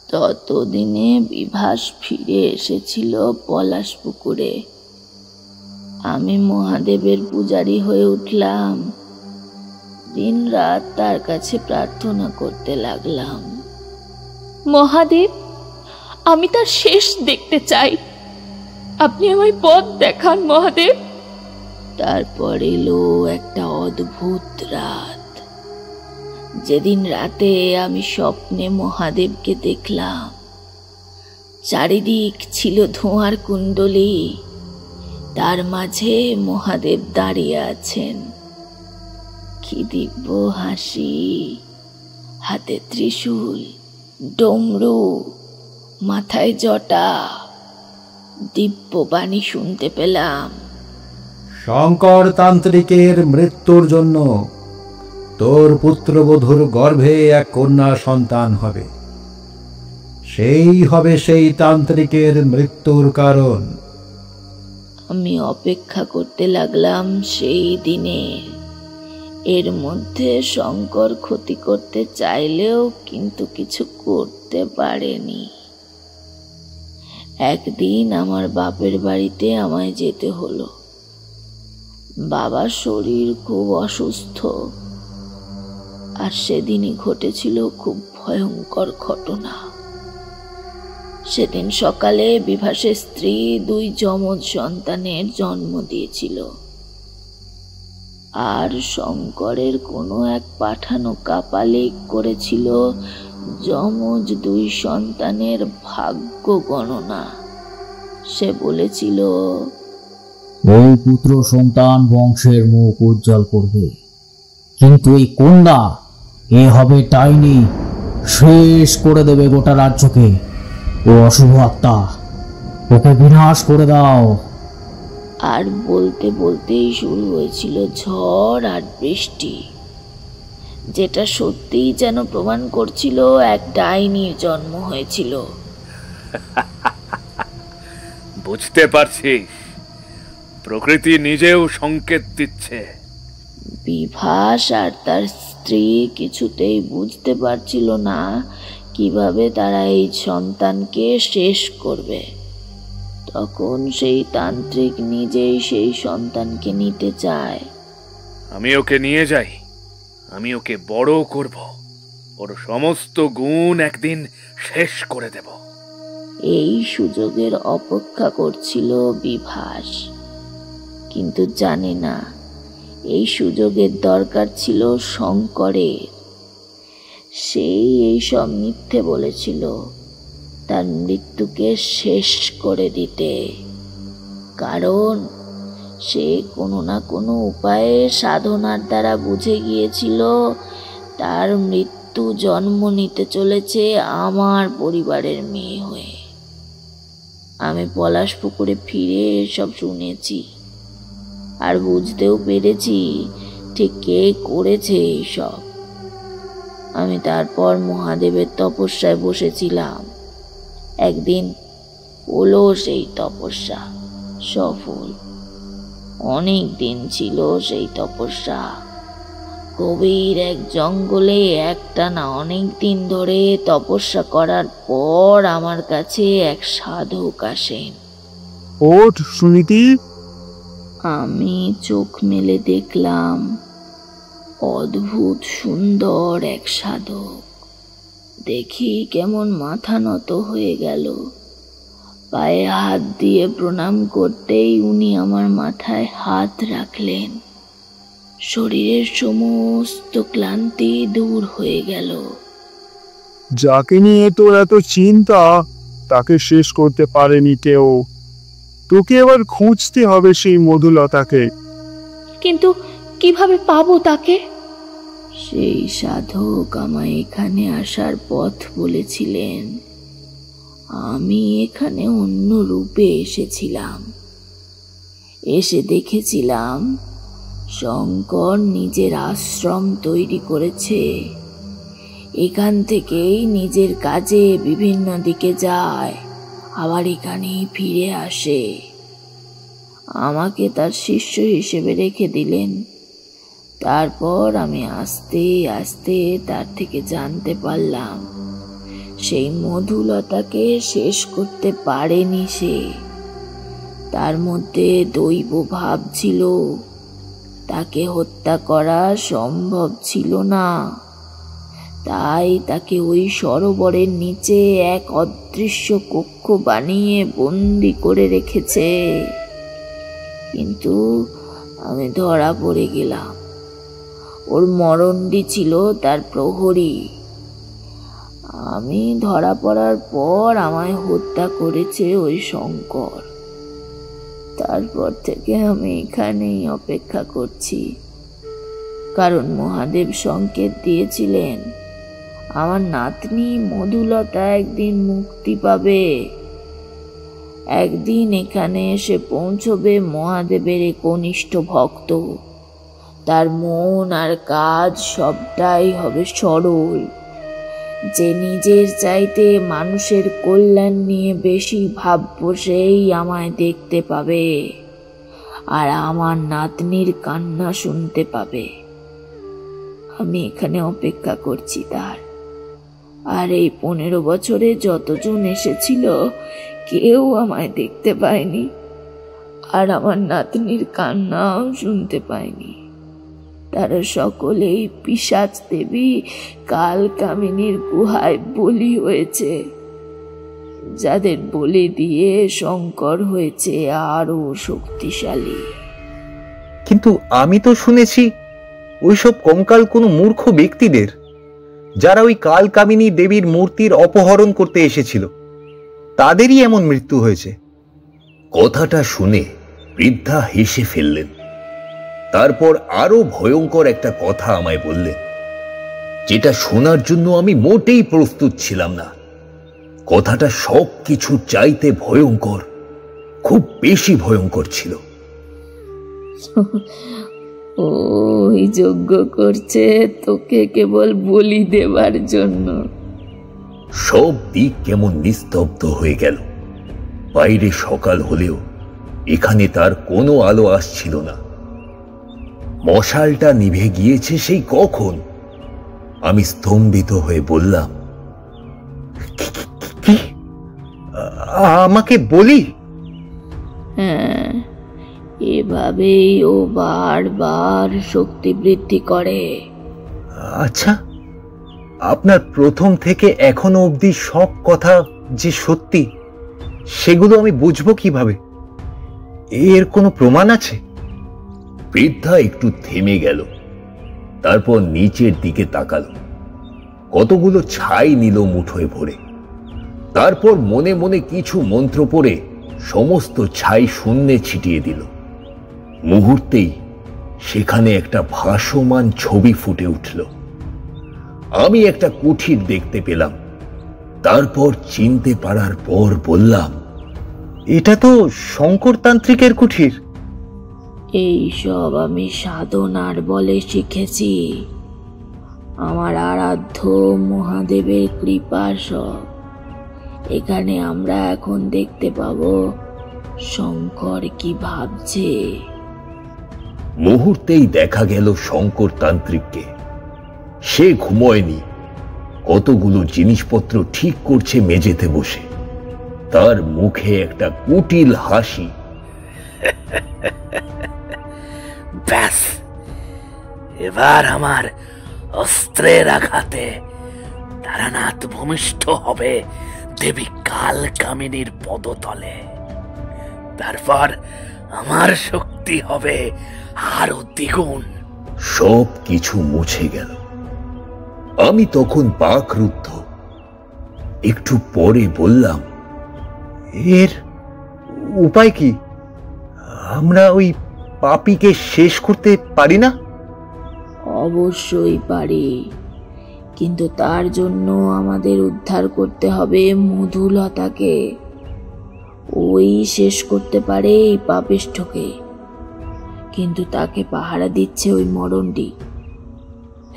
ততদিনে বিভাস ফিরে এসেছিল পলাশপুকুরে। আমি মহাদেবের পূজারী হয়ে উঠলাম। দিন রাত তার কাছে প্রার্থনা করতে লাগলাম, মহাদেব, আমি তার শেষ দেখতে চাই, আপনি আমায় পথ দেখান মহাদেব। তারপর এলো একটা অদ্ভুত রাত, যেদিন রাতে আমি স্বপ্নে মহাদেবকে দেখলাম। চারিদিক ছিল ধোঁয়ার কুণ্ডলী, তার মাঝে মহাদেব দাঁড়িয়ে আছেন। কি দিব্য হাসি, হাতে ত্রিশূল, ডমরু, মাথায় জটা। দিব্য বাণী শুনতে পেলাম, শঙ্কর তান্ত্রিকের মৃত্যুর জন্য তোর পুত্রবধূর গর্ভে এক কন্যা সন্তান হবে। সেই হবে সেই তান্ত্রিকের মৃত্যুর কারণ। আমি অপেক্ষা করতে লাগলাম সেই দিনে। এর মধ্যে শঙ্কর ক্ষতি করতে চাইলেও কিন্তু কিছু করতে পারেনি। একদিন আমার বাপের বাড়িতে আমায় যেতে হলো। বাবার শরীর খুব অসুস্থ, আর সেদিনই ঘটেছিল খুব ভয়ঙ্কর ঘটনা। সেদিন সকালে বিভাসের স্ত্রী 2 যমজ সন্তানের জন্ম দিয়েছিল, আর শঙ্করের কোনো এক পাঠানো কাপালিক করেছিল যমজ 2 সন্তানের ভাগ্য গণনা। সে বলেছিল, ওই পুত্র সন্তান বংশের মুখ উজ্জ্বল করবে, কিন্তু এই কন্যা এ হবে ডাইনি, শেষ করে দেবে গোটা রাজ্যকে। ও অশুভ আত্মা, ওকে বিনাশ করে দাও। আর বলতে বলতেই শুরু হয়েছিল ঝড় আর বৃষ্টি, যেটা সত্যিই যেন প্রমাণ করছিল এক ডাইনির জন্ম হয়েছিল। বুঝতে পারছিস, প্রকৃতি নিজেও সংকেত দিচ্ছে। বিভাস আর তার স্ত্রী কিছুতেই বুঝতে পারছিল না কিভাবে তারা এই সন্তানকে শেষ করবে। তখন সেই তান্ত্রিক নিজেই সেই সন্তানকে নিতে চায়। আমি ওকে নিয়ে যাই, আমি ওকে বড় করব, ওর সমস্ত গুণ একদিন শেষ করে দেব। এই সুযোগের অপেক্ষা করছিল বিভাস, কিন্তু জানে না এই সুযোগের দরকার ছিল শঙ্করের। সেই এই সব মিথ্যে বলেছিল তার মৃত্যুকে শেষ করে দিতে, কারণ সে কোনো না কোনো উপায়ে সাধনার দ্বারা বুঝে গিয়েছিল তার মৃত্যু জন্ম নিতে চলেছে আমার পরিবারের মেয়ে হয়ে। আমি পলাশপুকুরে ফিরে সব শুনেছি, আর বুঝতেও পেরেছি ঠিক কে করেছে এইসব। আমি তারপর মহাদেবের তপস্যায় বসেছিলাম। একদিন হলো সেই তপস্যা সফল। অনেক দিন ছিল সেই তপস্যা। গভীর এক জঙ্গলে একটানা অনেক দিন ধরে তপস্যা করার পর আমার কাছে এক সাধক আসেন। ওঠ সুনীতি। আমি চোখ মেলে দেখলাম অদ্ভুত সুন্দর এক সাধক। দেখি কেমন মাথা নত হয়ে গেল। পায়ে হাত দিয়ে প্রণাম করতেই উনি আমার মাথায় হাত রাখলেন। শরীরের সমস্ত ক্লান্তি দূর হয়ে গেল। যাকে নিয়ে তোর এত চিন্তা তাকে শেষ করতে পারেনি কেউ। তোকে এবার খুঁজতে হবে সেই মধুলতাকে। কিন্তু কিভাবে পাবো তাকে? সেই সাধক আমায় এখানে আসার পথ বলেছিলেন। আমি এখানে অন্য রূপে এসেছিলাম। এসে দেখেছিলাম শঙ্কর নিজের আশ্রম তৈরি করেছে। এখান থেকেই নিজের কাজে বিভিন্ন দিকে যায়, আবার এখানেই ফিরে আসে। আমাকে তার শিষ্য হিসেবে রেখে দিলেন। তারপর আমি আস্তে আস্তে তার থেকে জানতে পারলাম সেই মধুলতাকে শেষ করতে পারেনি সে। তার মধ্যে দৈব ভাব ছিল, তাকে হত্যা করা সম্ভব ছিল না। তাই তাকে ওই সরোবরের নিচে এক অদৃশ্য কক্ষ বানিয়ে বন্দি করে রেখেছে। কিন্তু আমি ধরা পড়ে গেলাম। ওর মরণ্ডি ছিল তার প্রহরী। আমি ধরা পড়ার পর আমায় হত্যা করেছে ওই শঙ্কর। তারপর থেকে আমি এখানেই অপেক্ষা করছি, কারণ মহাদেব সংকেত দিয়েছিলেন আমার নাতনি মধুলতা একদিন মুক্তি পাবে। একদিন এখানে এসে পৌঁছবে মহাদেবের একনিষ্ঠ ভক্ত। তার মন আর কাজ সবটাই হবে সরল। যে নিজের চাইতে মানুষের কল্যাণ নিয়ে বেশি ভাবব সেই আমায় দেখতে পাবে, আর আমার নাতনির কান্না শুনতে পাবে। আমি এখানে অপেক্ষা করছি তার। আর এই 15 বছরে যতজন এসেছিল কেউ আমায় দেখতে পায়নি, আর আমার নাতনির কান্নাও শুনতে পায়নি। তারা সকলেই পিশাচ দেবী কাল কামিনীর গুহায় বলি হয়েছে, যাদের বলি দিয়ে শঙ্কর হয়েছে আরো শক্তিশালী। কিন্তু আমি তো শুনেছি ওইসব কঙ্কাল কোনো মূর্খ ব্যক্তিদের, যারা ওই কাল কামিনী দেবীর মূর্তির অপহরণ করতে এসেছিল, তাদেরই এমন মৃত্যু হয়েছে। কথাটা শুনে বৃদ্ধা হেসে ফেললেন। তারপর আরো ভয়ঙ্কর একটা কথা আমায় বললেন, যেটা শোনার জন্য আমি মোটেই প্রস্তুত ছিলাম না। কথাটা সব কিছু চাইতে ভয়ঙ্কর, খুব বেশি ভয়ঙ্কর ছিল। ওই যজ্ঞ করছে তোকে কেবল বলি দেবার জন্য। সব দিক কেমন নিস্তব্ধ হয়ে গেল। বাইরে সকাল হলেও এখানে তার কোনো আলো আসছিল না। মশালটা নিভে গিয়েছে সেই কখন। আমি স্তম্ভিত হয়ে বললাম, আমাকে বলি? হ্যাঁ, এভাবেই ও বারবার শক্তি বৃদ্ধি করে। আচ্ছা, আপনার প্রথম থেকে এখনো অবধি সব কথা যে সত্যি, সেগুলো আমি বুঝবো কিভাবে? এর কোনো প্রমাণ আছে? বৃদ্ধা একটু থেমে গেল, তারপর নিচের দিকে তাকালো, কতগুলো ছাই নিল মুঠোয় ভরে। তারপর মনে মনে কিছু মন্ত্র পড়ে সমস্ত ছাই শূন্যে ছিটিয়ে দিল। মুহূর্তেই সেখানে একটা ভাসমান ছবি ফুটে উঠল। আমি একটা কুঠির দেখতে পেলাম। তারপর চিনতে পারার পর বললাম, এটা তো শঙ্কর তান্ত্রিকের কুঠির। এই সব আমি সাধনার বলে শিখেছি, আমার আরাধ্য মহাদেবের কৃপা সব। এখানে আমরা এখন দেখতে পাবো শঙ্কর কি ভাবছে। মুহূর্তেই দেখা গেল শঙ্কর তান্ত্রিককে। সে ঘুমোয়নি, কতগুলো জিনিসপত্র ঠিক করছে মেঝেতে বসে। তার মুখে একটা কুটিল হাসি। ব্যাস, এবার আমার অস্ত্রের আঘাতে তারানাথ ভূমিষ্ঠ হবে দেবী কাল কামিনীর পদতলে। তারপর আমার শক্তি হবে আরো দ্বিগুণ। সব কিছু মুছে গেল। আমি তখন বাকরুদ্ধ। একটু পরে বললাম, এর উপায় কি? আমরা ওই পাপীকে শেষ করতে পারি না? অবশ্যই পারি, কিন্তু তার জন্য আমাদের উদ্ধার করতে হবে মধুলতাকে। ওই শেষ করতে পারে এই পাপিষ্ঠকে, কিন্তু তাকে পাহারা দিচ্ছে ওই মরণটি।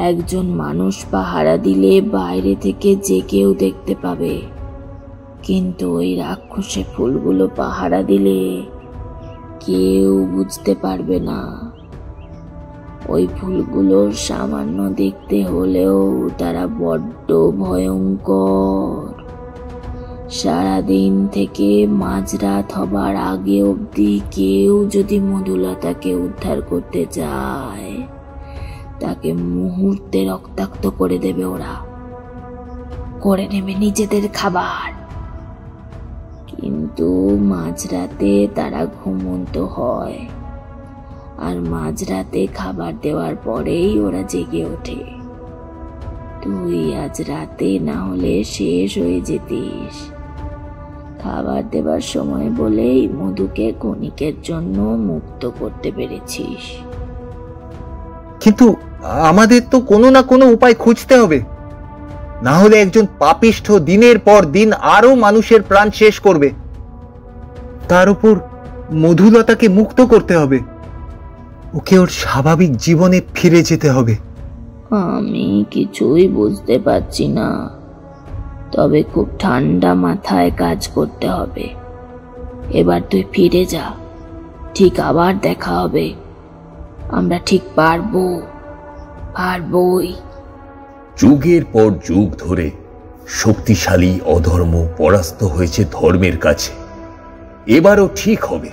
একজন মানুষ পাহারা দিলে বাইরে থেকে যে কেউ দেখতে পাবে, কিন্তু ওই রাক্ষসে ফুলগুলো পাহারা দিলে কেউ বুঝতে পারবে না। ওই ফুলগুলো সামান্য দেখতে হলেও তারা বড্ড ভয়ঙ্কর। সারাদিন থেকে মাঝরাত হবার আগে অবধি কেউ যদি মধুলতাকে উদ্ধার করতে চায়, তাকে মুহূর্তে রক্তাক্ত করে দেবে। ওরা করে নেবে নিজেদের খাবার, কিন্তু মাঝরাতে তারা ঘুমন্ত হয়, আর মাঝরাতে খাবার দেওয়ার পরেই ওরা জেগে ওঠে। তুই আজ রাতে না হলে শেষ হয়ে যেতিস। খাবার দেবার সময় বলেই মধুকে ক্ষণিকের জন্য মুক্ত করতে পেরেছিস। কিন্তু আমাদের তো কোনো না কোনো উপায় খুঁজতে হবে, না হলে একজন পাপিষ্ঠ দিনের পর দিন আরো মানুষের প্রাণ শেষ করবে। তার উপর মধুলতাকে মুক্ত করতে হবে, ওকে ওর স্বাভাবিক জীবনে ফিরে যেতে হবে। আমি কিছুই বুঝতে পারছি না, তবে খুব ঠান্ডা মাথায় কাজ করতে হবে। এবার তুই ফিরে যা, ঠিক আবার দেখা হবে। আমরা ঠিক পারবই। যুগের পর যুগ ধরে শক্তিশালী অধর্ম পরাস্ত হয়েছে ধর্মের কাছে। এবারও ঠিক হবে।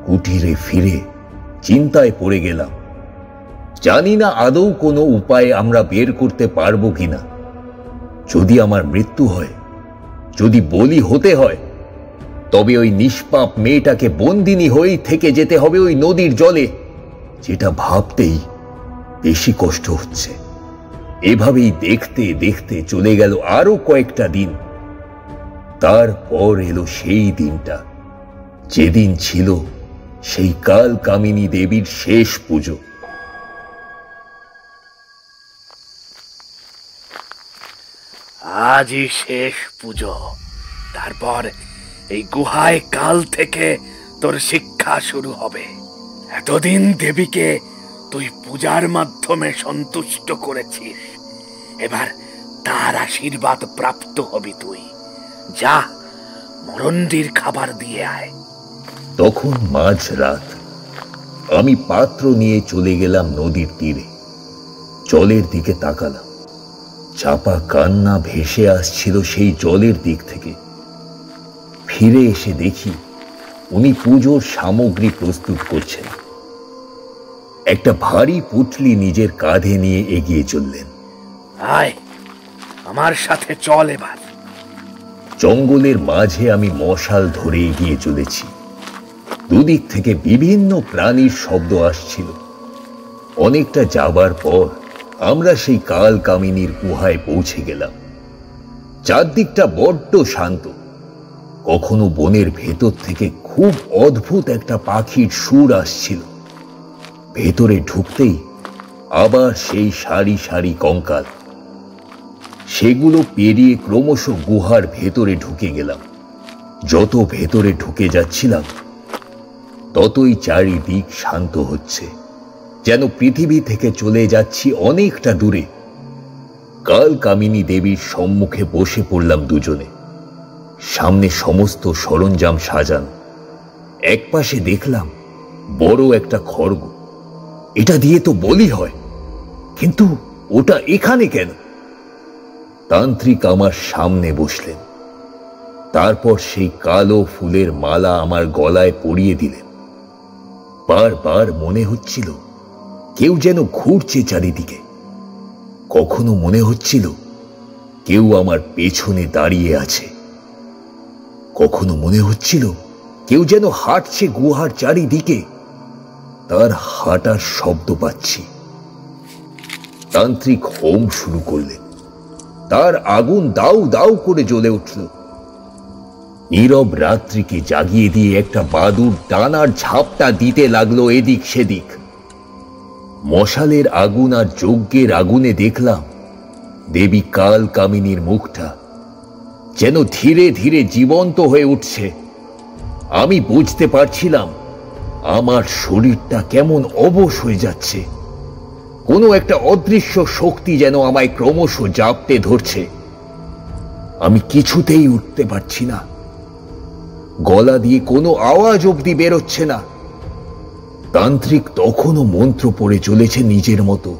কুটিরে ফিরে চিন্তায় পড়ে গেলাম। জানি না আদৌ কোনো উপায় আমরা বের করতে পারবো কিনা। যদি আমার মৃত্যু হয়, যদি বলি হতে হয়, তবে ওই নিষ্পাপ মেয়েটাকে বন্দিনী হয়েই থেকে যেতে হবে ওই নদীর জলে, যেটা ভাবতেই বেশি কষ্ট হচ্ছে। এভাবেই দেখতে দেখতে চলে গেল আরো কয়েকটা দিন। তারপর এলো সেই দিনটা, যেদিন ছিল সেই কাল কামিনী দেবীর শেষ পুজো। আজই শেষ পুজো। তারপর এই গুহায় কাল থেকে তোর শিক্ষা শুরু হবে। এতদিন দেবীকে তুই পূজার মাধ্যমে সন্তুষ্ট করেছিস, এবার তার আশীর্বাদ প্রাপ্ত হবি তুই। যা, মরণটির খাবার দিয়ে আয়। তখন মাঝরাত। আমি পাত্র নিয়ে চলে গেলাম নদীর তীরে। জলের দিকে তাকালাম। চাপা কান্না ভেসে আসছিল সেই জলের দিক থেকে। ফিরে এসে দেখি উনি পুজোর সামগ্রী প্রস্তুত করছেন। একটা ভারী পুটলি নিজের কাঁধে নিয়ে এগিয়ে চললেন। আয় আমার সাথে চল এবার। জঙ্গলের মাঝে আমি মশাল ধরে এগিয়ে চলেছি। দুদিক থেকে বিভিন্ন প্রাণীর শব্দ আসছিল। অনেকটা যাবার পর আমরা সেই কাল কামিনীর গুহায় পৌঁছে গেলাম। চারদিকটা বড্ড শান্ত। কখনো বনের ভেতর থেকে খুব অদ্ভুত একটা পাখির সুর আসছিল। ভেতরে ঢুকতেই আবার সেই সারি সারি কঙ্কাল। সেগুলো পেরিয়ে ক্রমশ গুহার ভেতরে ঢুকে গেলাম। যত ভেতরে ঢুকে যাচ্ছিলাম ততই চারিদিক শান্ত হচ্ছে, যেন পৃথিবী থেকে চলে যাচ্ছি অনেকটা দূরে। কাল কামিনী দেবীর সম্মুখে বসে পড়লাম দুজনে। সামনে সমস্ত সরঞ্জাম সাজানো। একপাশে দেখলাম বড় একটা খড়গ। এটা দিয়ে তো বলি হয়, কিন্তু ওটা এখানে কেন? তান্ত্রিক আমার সামনে বসলেন। তারপর সেই কালো ফুলের মালা আমার গলায় পরিয়ে দিলেন। বারবার মনে হচ্ছিল কেউ যেন ঘুরছে চারিদিকে। কখনো মনে হচ্ছিল কেউ আমার পেছনে দাঁড়িয়ে আছে। কখনো মনে হচ্ছিল কেউ যেন হাঁটছে গুহার চারিদিকে। তার হাঁটার শব্দ পাচ্ছি। তান্ত্রিক হোম শুরু করলেন। তার আগুন দাউ দাউ করে জ্বলে উঠল। নীরব রাত্রিকে জাগিয়ে দিয়ে একটা বাদুড় ডানার ঝাপটা দিতে লাগলো এদিক সেদিক। মশালের আগুন আর যজ্ঞের আগুনে দেখলাম দেবী কাল কামিনীর মুখটা যেন ধীরে ধীরে জীবন্ত হয়ে উঠছে। আমি বুঝতে পারছিলাম আমার শরীরটা কেমন অবশ হয়ে যাচ্ছে। কোনো একটা অদৃশ্য শক্তি যেন আমায় ক্রমশ জাপটে ধরছে। আমি কিছুতেই উঠতে পারছি না। গলা দিয়ে কোনো আওয়াজ অবধি বেরোচ্ছে না। তান্ত্রিক তখনও মন্ত্র পড়ে চলেছে নিজের মতো।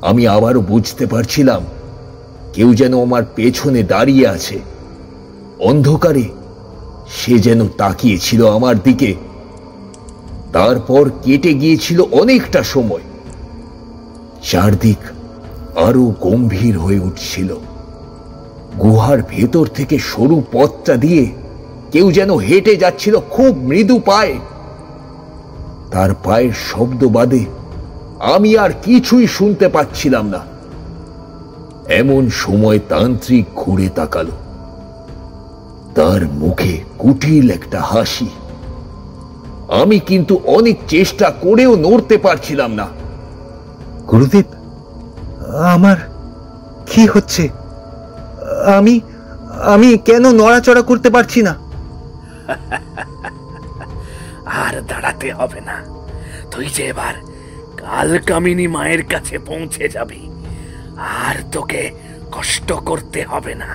আমি আবারও বুঝতে পারছিলাম কেউ যেন আমার পেছনে দাঁড়িয়ে আছে। অন্ধকারে সে যেন তাকিয়েছিল আমার দিকে। তারপর কেটে গিয়েছিল অনেকটা সময়। চারদিক আরো গম্ভীর হয়ে উঠছিল। গুহার ভেতর থেকে সরু পথটা দিয়ে কেউ যেন হেঁটে যাচ্ছিল খুব মৃদু পায়ে। তার পায়ের শব্দ বাদে আমি আর কিছুই শুনতে পাচ্ছিলাম না। এমন সময় তান্ত্রিক ঘুরে তাকালো। তার মুখে কুটিল একটা হাসি। আমি কিন্তু অনেক চেষ্টা করেও নড়তে পারছিলাম না। গুরুদেব, আমার কি হচ্ছে? আমি কেন নড়াচড়া করতে পারছি না? আর দাঁড়াতে হবে না। তুই যে এবার কাল কামিনী মায়ের কাছে পৌঁছে যাবি, আর তোকে কষ্ট করতে হবে না।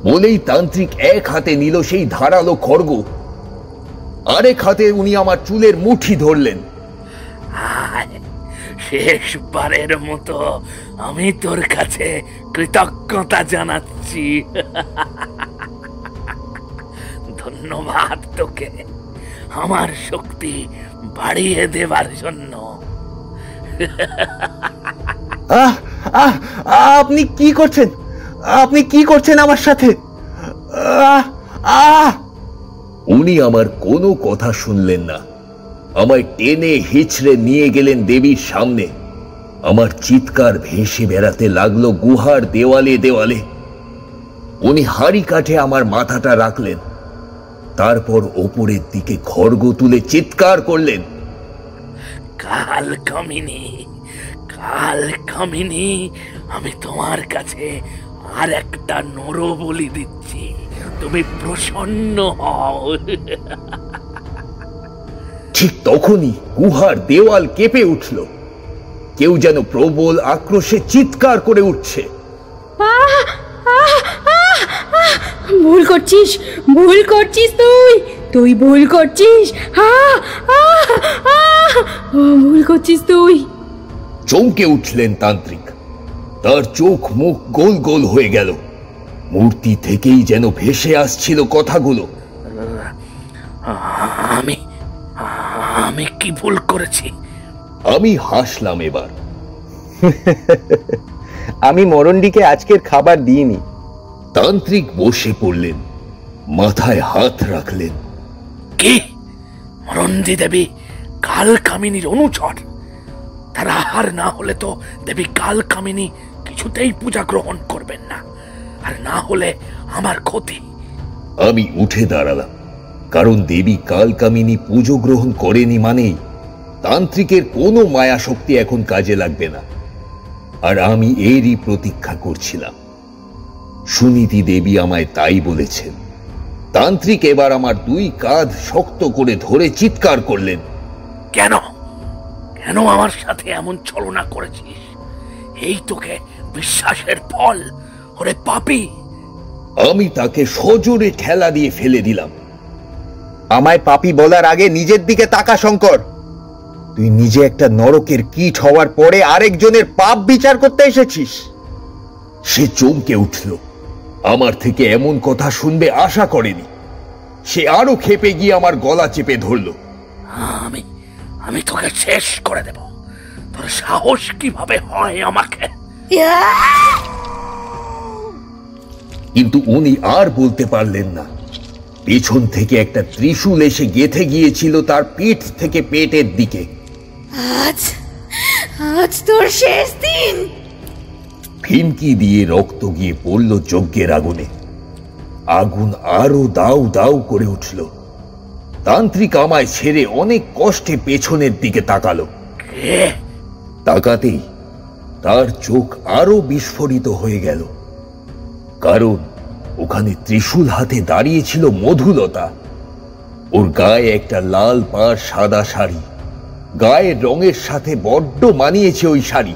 বলেই তান্ত্রিক এক হাতে নিল সেই ধারালো খড়গ, আরেক হাতে উনি আমার চুলের মুঠি ধরলেন। শেষবারের মতো আমি তোর কাছে কৃতজ্ঞতা জানাচ্ছি। ধন্যবাদ তোকে আমার শক্তি বাড়িয়ে দেবার জন্য। আপনি কি করছেন? আপনি কি করছেন আমার সাথে? উনি আমার কোনো কথা শুনলেন না। আমায় টেনে হিচড়ে নিয়ে গেলেন দেবীর সামনে। আমার চিৎকার ভেসে বেড়াতে লাগলো গুহার দেওয়ালে দেওয়ালে। উনি হাড়ি কাঠে আমার মাথাটা রাখলেন। তারপর ওপরের দিকে খড়গ তুলে চিৎকার করলেন, কাল কামিনী, কাল কামিনী, আমি তোমার কাছে আর একটা নর বলি দিচ্ছি, তুমি প্রসন্ন হও। ঠিক তখনই গুহার দেওয়াল কেঁপে উঠল। কেউ যেন প্রবল আক্রোশে চিৎকার করে উঠছে। ভুল করছিস, ভুল করছিস, তুই ভুল করছিস, ভুল করছিস তুই। চমকে উঠলেন তান্ত্রিক। তার চোখ মুখ গোল গোল হয়ে গেল। মূর্তি থেকেই যেন ভেসে আসছিল কথাগুলো। আমি আমি কি ভুল করেছি? আমি হাসলাম এবার। আমি মরণডিকে আজকের খাবার দিইনি। তান্ত্রিক বসে পড়লেন, মাথায় হাত রাখলেন। কি? মরণদি দেবী কাল কামিনীর অনুচর? তার আহার না হলে তো দেবী কাল কামিনী কিছুতেই পূজা গ্রহণ করবেন না, আর না হলে আমার ক্ষতি। আমি উঠে দাঁড়ালাম, কারণ দেবী কাল কামিনী পুজো গ্রহণ করেনি মানেই তান্ত্রিকের কোনো মায়া শক্তি এখন কাজে লাগবে না, আর আমি এরই প্রতীক্ষা করছিলাম। সুনীতি দেবী আমায় তাই বলেছেন। তান্ত্রিক এবার আমার দুই কাঁধ শক্ত করে ধরে চিৎকার করলেন, কেন কেন আমার সাথে এমন ছলনা করেছিস? এই তোকে বিশ্বাসের ফল, ওরে পাপী! আমি তাকে সজোরে ঠেলা দিয়ে ফেলে দিলাম। আমায় পাপী বলার আগে নিজের দিকে তাকা শঙ্কর। তুই নিজে একটা নরকের কীট হওয়ার পরে আরেকজনের পাপ বিচার করতে এসেছিস। সে চমকে উঠল, আমার থেকে এমন কথা শুনবে আশা করেনি। সে আরো ক্ষেপে গিয়ে আমার গলা চেপে ধরল। আমি তোকে শেষ করে দেব। তোর সাহস কিভাবে হয় আমাকে? কিন্তু উনি আর বলতে পারলেন না। পেছন থেকে একটা ত্রিশূল এসে গেঁথে গিয়েছিল তার পিঠ থেকে পেটের দিকে। আজ তোর শেষ দিন। ফিনকি দিয়ে রক্ত গিয়ে পড়ল যজ্ঞের আগুনে। আগুন আরো দাউ দাউ করে উঠল। তান্ত্রিক আমায় ছেড়ে অনেক কষ্টে পেছনের দিকে তাকালো। তাকাতেই তার চোখ আরো বিস্ফোরিত হয়ে গেল, কারণ ওখানে ত্রিশূল হাতে দাঁড়িয়েছিল মধুলতা। ওর গায়ে একটা লাল পাড় সাদা শাড়ি, গায়ের রঙের সাথে বড্ড মানিয়েছে ওই শাড়ি।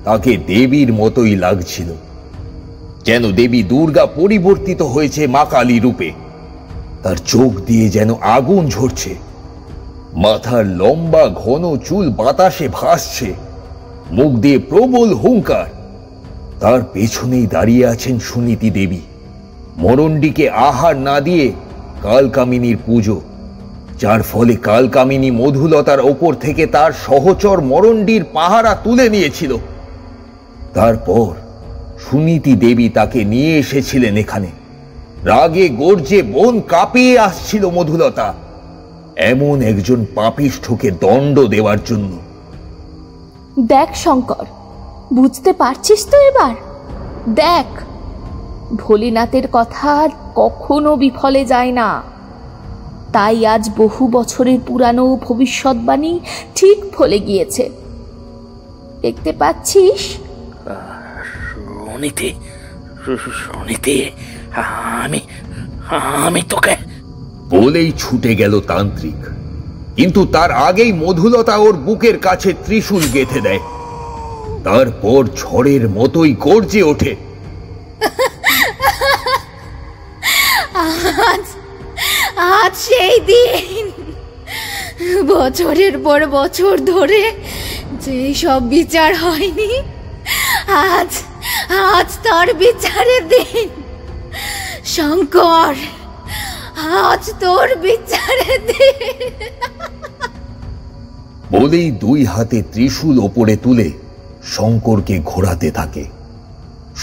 তাকে দেবীর মতোই লাগছিল, যেন দেবী দুর্গা পরিবর্তিত হয়েছে মা কালী রূপে। তার চোখ দিয়ে যেন আগুন ঝরছে, মাথার লম্বা ঘন চুল বাতাসে ভাসছে, মুখ দিয়ে প্রবল হুঙ্কার। তার পেছনেই দাঁড়িয়ে আছেন সুনীতি দেবী। মরণডিকে আহার না দিয়ে কালকামিনীর পুজো, যার ফলে কালকামিনী মধুলতার ওপর থেকে তার সহচর মরণডির পাহারা তুলে নিয়েছিল। তারপর সুনীতি দেবী তাকে নিয়ে এসেছিলেন এখানে। রাগে গর্জে বন কাঁপিয়ে আসছিল মধুলতা, এমন একজন পাপিষ্ঠকে দণ্ড দেওয়ার জন্য। দেখ শঙ্কর, বুঝতে পারছিস তো এবার? দেখ, ভোলেনাথের কথা কখনো বিফলে যায় না। তাই আজ বহু বছরের পুরানো ভবিষ্যৎবাণী ঠিক ফলে গিয়েছে। দেখতে পাচ্ছিস? আমি তোকে বলেই ছুটে গেল তান্ত্রিক, কিন্তু তার আগেই মধুলতা ওর বুকের কাছে ত্রিশূল গেঁথে দেয়। তারপর ঝড়ের মতোই গর্জে ওঠে, আজ সেই দিন, বছরের পর বছর ধরে যে সব বিচার হয়নি, আজ আজ তার বিচারের দিন। শঙ্কর, আজ তোর বিচারের দিন। বলেই দুই হাতে ত্রিশূল ওপরে তুলে শঙ্করকে ঘোরাতে থাকে।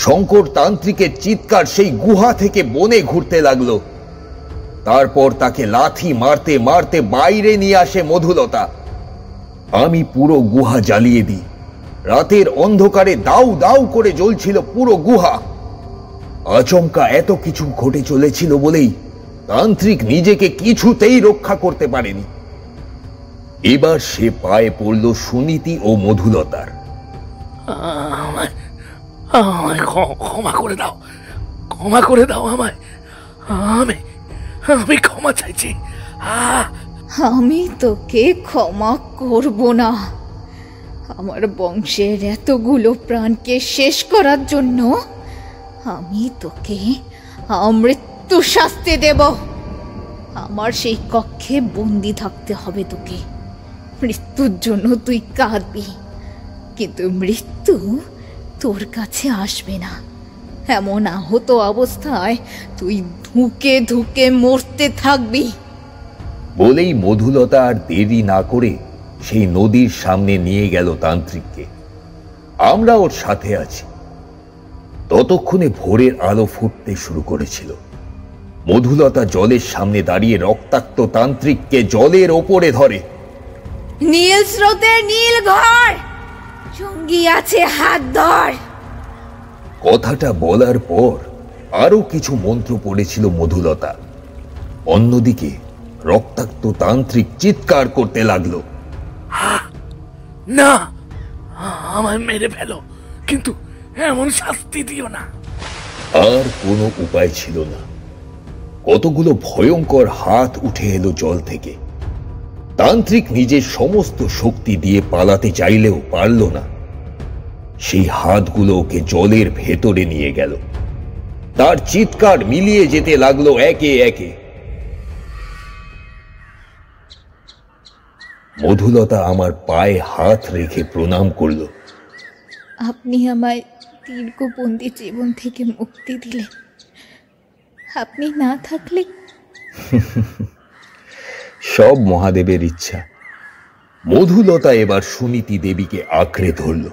শঙ্কর তান্ত্রিকের চিৎকার সেই গুহা থেকে বনে ঘুরতে লাগলো। তারপর তাকে লাথি মারতে মারতে বাইরে নিয়ে আসে মধুলতা। আমি পুরো গুহা জ্বালিয়ে দিই। রাতের অন্ধকারে দাউ দাউ করে জ্বলছিল পুরো গুহা। আচমকা এত কিছু ঘটে চলেছিল বলেই তান্ত্রিক নিজেকে কিছুতেই রক্ষা করতে পারেনি। এবার সে পায়ে পড়ল সুনীতি ও মধুলতার। আমায় ক্ষমা করে দাও, ক্ষমা করে দাও আমায়। আমি ক্ষমা চাইছি। আমি তোকে ক্ষমা করব না। আমার বংশের এতগুলো প্রাণকে শেষ করার জন্য আমি তোকে মৃত্যু শাস্তি দেব। আমার সেই কক্ষে বন্দি থাকতে হবে তোকে। মৃত্যুর জন্য তুই কাঁদবি, কিন্তু মৃত্যু তোর কাছে আসবে না। এমন আহত অবস্থায় তুই ধুকে ধুকে মরতে থাকবি। বলেই মধুলতা আর দেরি না করে সেই নদীর সামনে নিয়ে গেল তান্ত্রিককে। আমরা ওর সাথে আছি। ততক্ষণে ভোরের আলো ফুটতে শুরু করেছিল। মধুলতা জলের সামনে দাঁড়িয়ে রক্তাক্ত তান্ত্রিককে জলের ওপরে ধরে। নীল স্রোতের নীল ঘর, সঙ্গী আছে হাত ধর। কথাটা বলার পর আরো কিছু মন্ত্র পড়েছিল মধুলতা। অন্যদিকে রক্তাক্ত তান্ত্রিক চিৎকার করতে লাগলো, না, আমায় মেরে ফেলো, কিন্তু এমন শাস্তি দিও না। আর কোনো উপায় ছিল না। কতগুলো ভয়ঙ্কর হাত উঠে এলো জল থেকে। তান্ত্রিক নিজের সমস্ত শক্তি দিয়ে পালাতে চাইলেও পারল না। সেই হাতগুলো ওকে জলের ভেতরে নিয়ে গেল। তার চিৎকার মিলিয়ে যেতে লাগলো একে একে। মধুলতা আমার পায়ে হাত রেখে প্রণাম করল। আপনি আমায় দীর্ঘবন্দি জীবন থেকে মুক্তি দিলেন। আপনি না থাকলে সব মহাদেবের ইচ্ছা। মধুলতা এবার সুনীতি দেবীকে আঁকড়ে ধরল।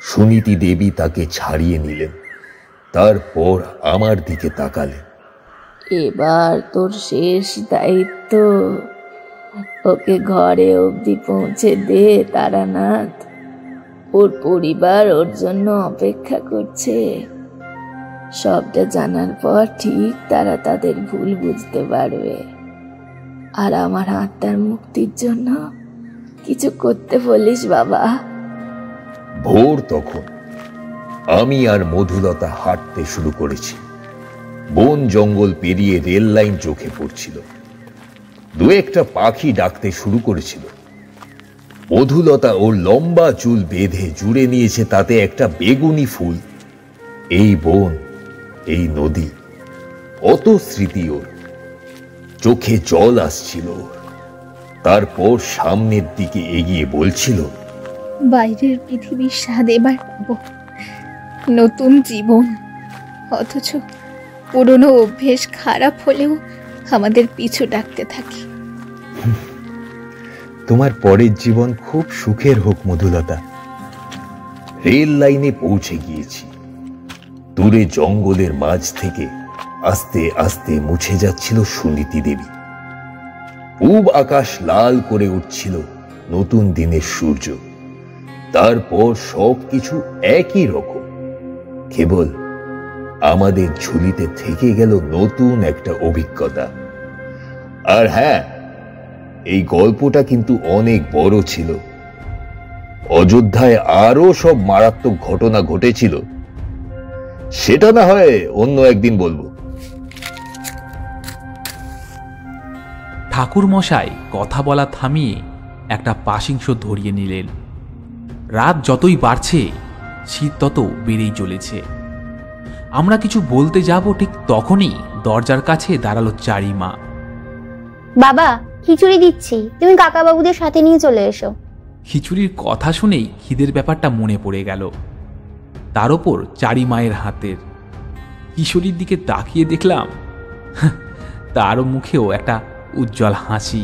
সুনীতি দেবী তাকে ছাড়িয়ে নিলেন। তারপর আমার দিকে তাকালেন। এবার তোর শেষ দায়িত্ব, ওকে ঘরে অবধি পৌঁছে দে তারানাথ। ওর পরিবার ওর জন্য অপেক্ষা করছে। সবটা জানার পর ঠিক তারা তাদের ভুল বুঝতে পারবে। আর আমার আত্মার মুক্তির জন্য কিছু করতে বলিস বাবা। ভোর তখন। আমি আর মধুলতা হাঁটতে শুরু করেছি। বন জঙ্গল পেরিয়ে রেল লাইন চোখে পড়ছিল। দু একটা পাখি ডাকতে শুরু করেছিল। মধুলতা ওর লম্বা চুল বেঁধে জুড়ে নিয়েছে তাতে একটা বেগুনি ফুল। এই বন, এই নদী, অত স্মৃতি ওর। চোখে জল আসছিল ওর। তারপর সামনের দিকে এগিয়ে বলছিল, বাইরের পৃথিবীর স্বাদ এবার পাবো, নতুন জীবন। অথচ পুরনো অভ্যেস খারাপ হলেও আমাদের পিছু ডাকতে থাকে। তোমার পরের জীবন খুব সুখের হোক মধুলতা। রেল লাইনে পৌঁছে গিয়েছি। দূরে জঙ্গলের মাঝ থেকে আস্তে আস্তে মুছে যাচ্ছিল সুনীতি দেবী। পূব আকাশ লাল করে উঠছিল নতুন দিনের সূর্য। তারপর সবকিছু একই রকম, কেবল আমাদের ঝুলিতে থেকে গেল নতুন একটা অভিজ্ঞতা। আর হ্যাঁ, এই গল্পটা কিন্তু অনেক বড় ছিল। অযোধ্যায় আরো সব মারাত্মক ঘটনা ঘটেছিল, সেটা না হয় অন্য একদিন বলবো। ঠাকুর মশাই কথা বলা থামিয়ে একটা পাশিংশ ধরিয়ে নিলেন। রাত যতই বাড়ছে শীত তত বেড়েই চলেছে। আমরা কিছু বলতে যাব ঠিক তখনই দরজার কাছে দাঁড়ালো চারিমা। বাবা, খিচুড়ি দিচ্ছি, তুমি কাকা বাবুদের সাথে নিয়ে চলে এসো। খিচুড়ির কথা শুনেই খিদের ব্যাপারটা মনে পড়ে গেল। তার ওপর চারিমায়ের হাতের। কিশোরীর দিকে তাকিয়ে দেখলাম তার মুখেও একটা উজ্জ্বল হাসি।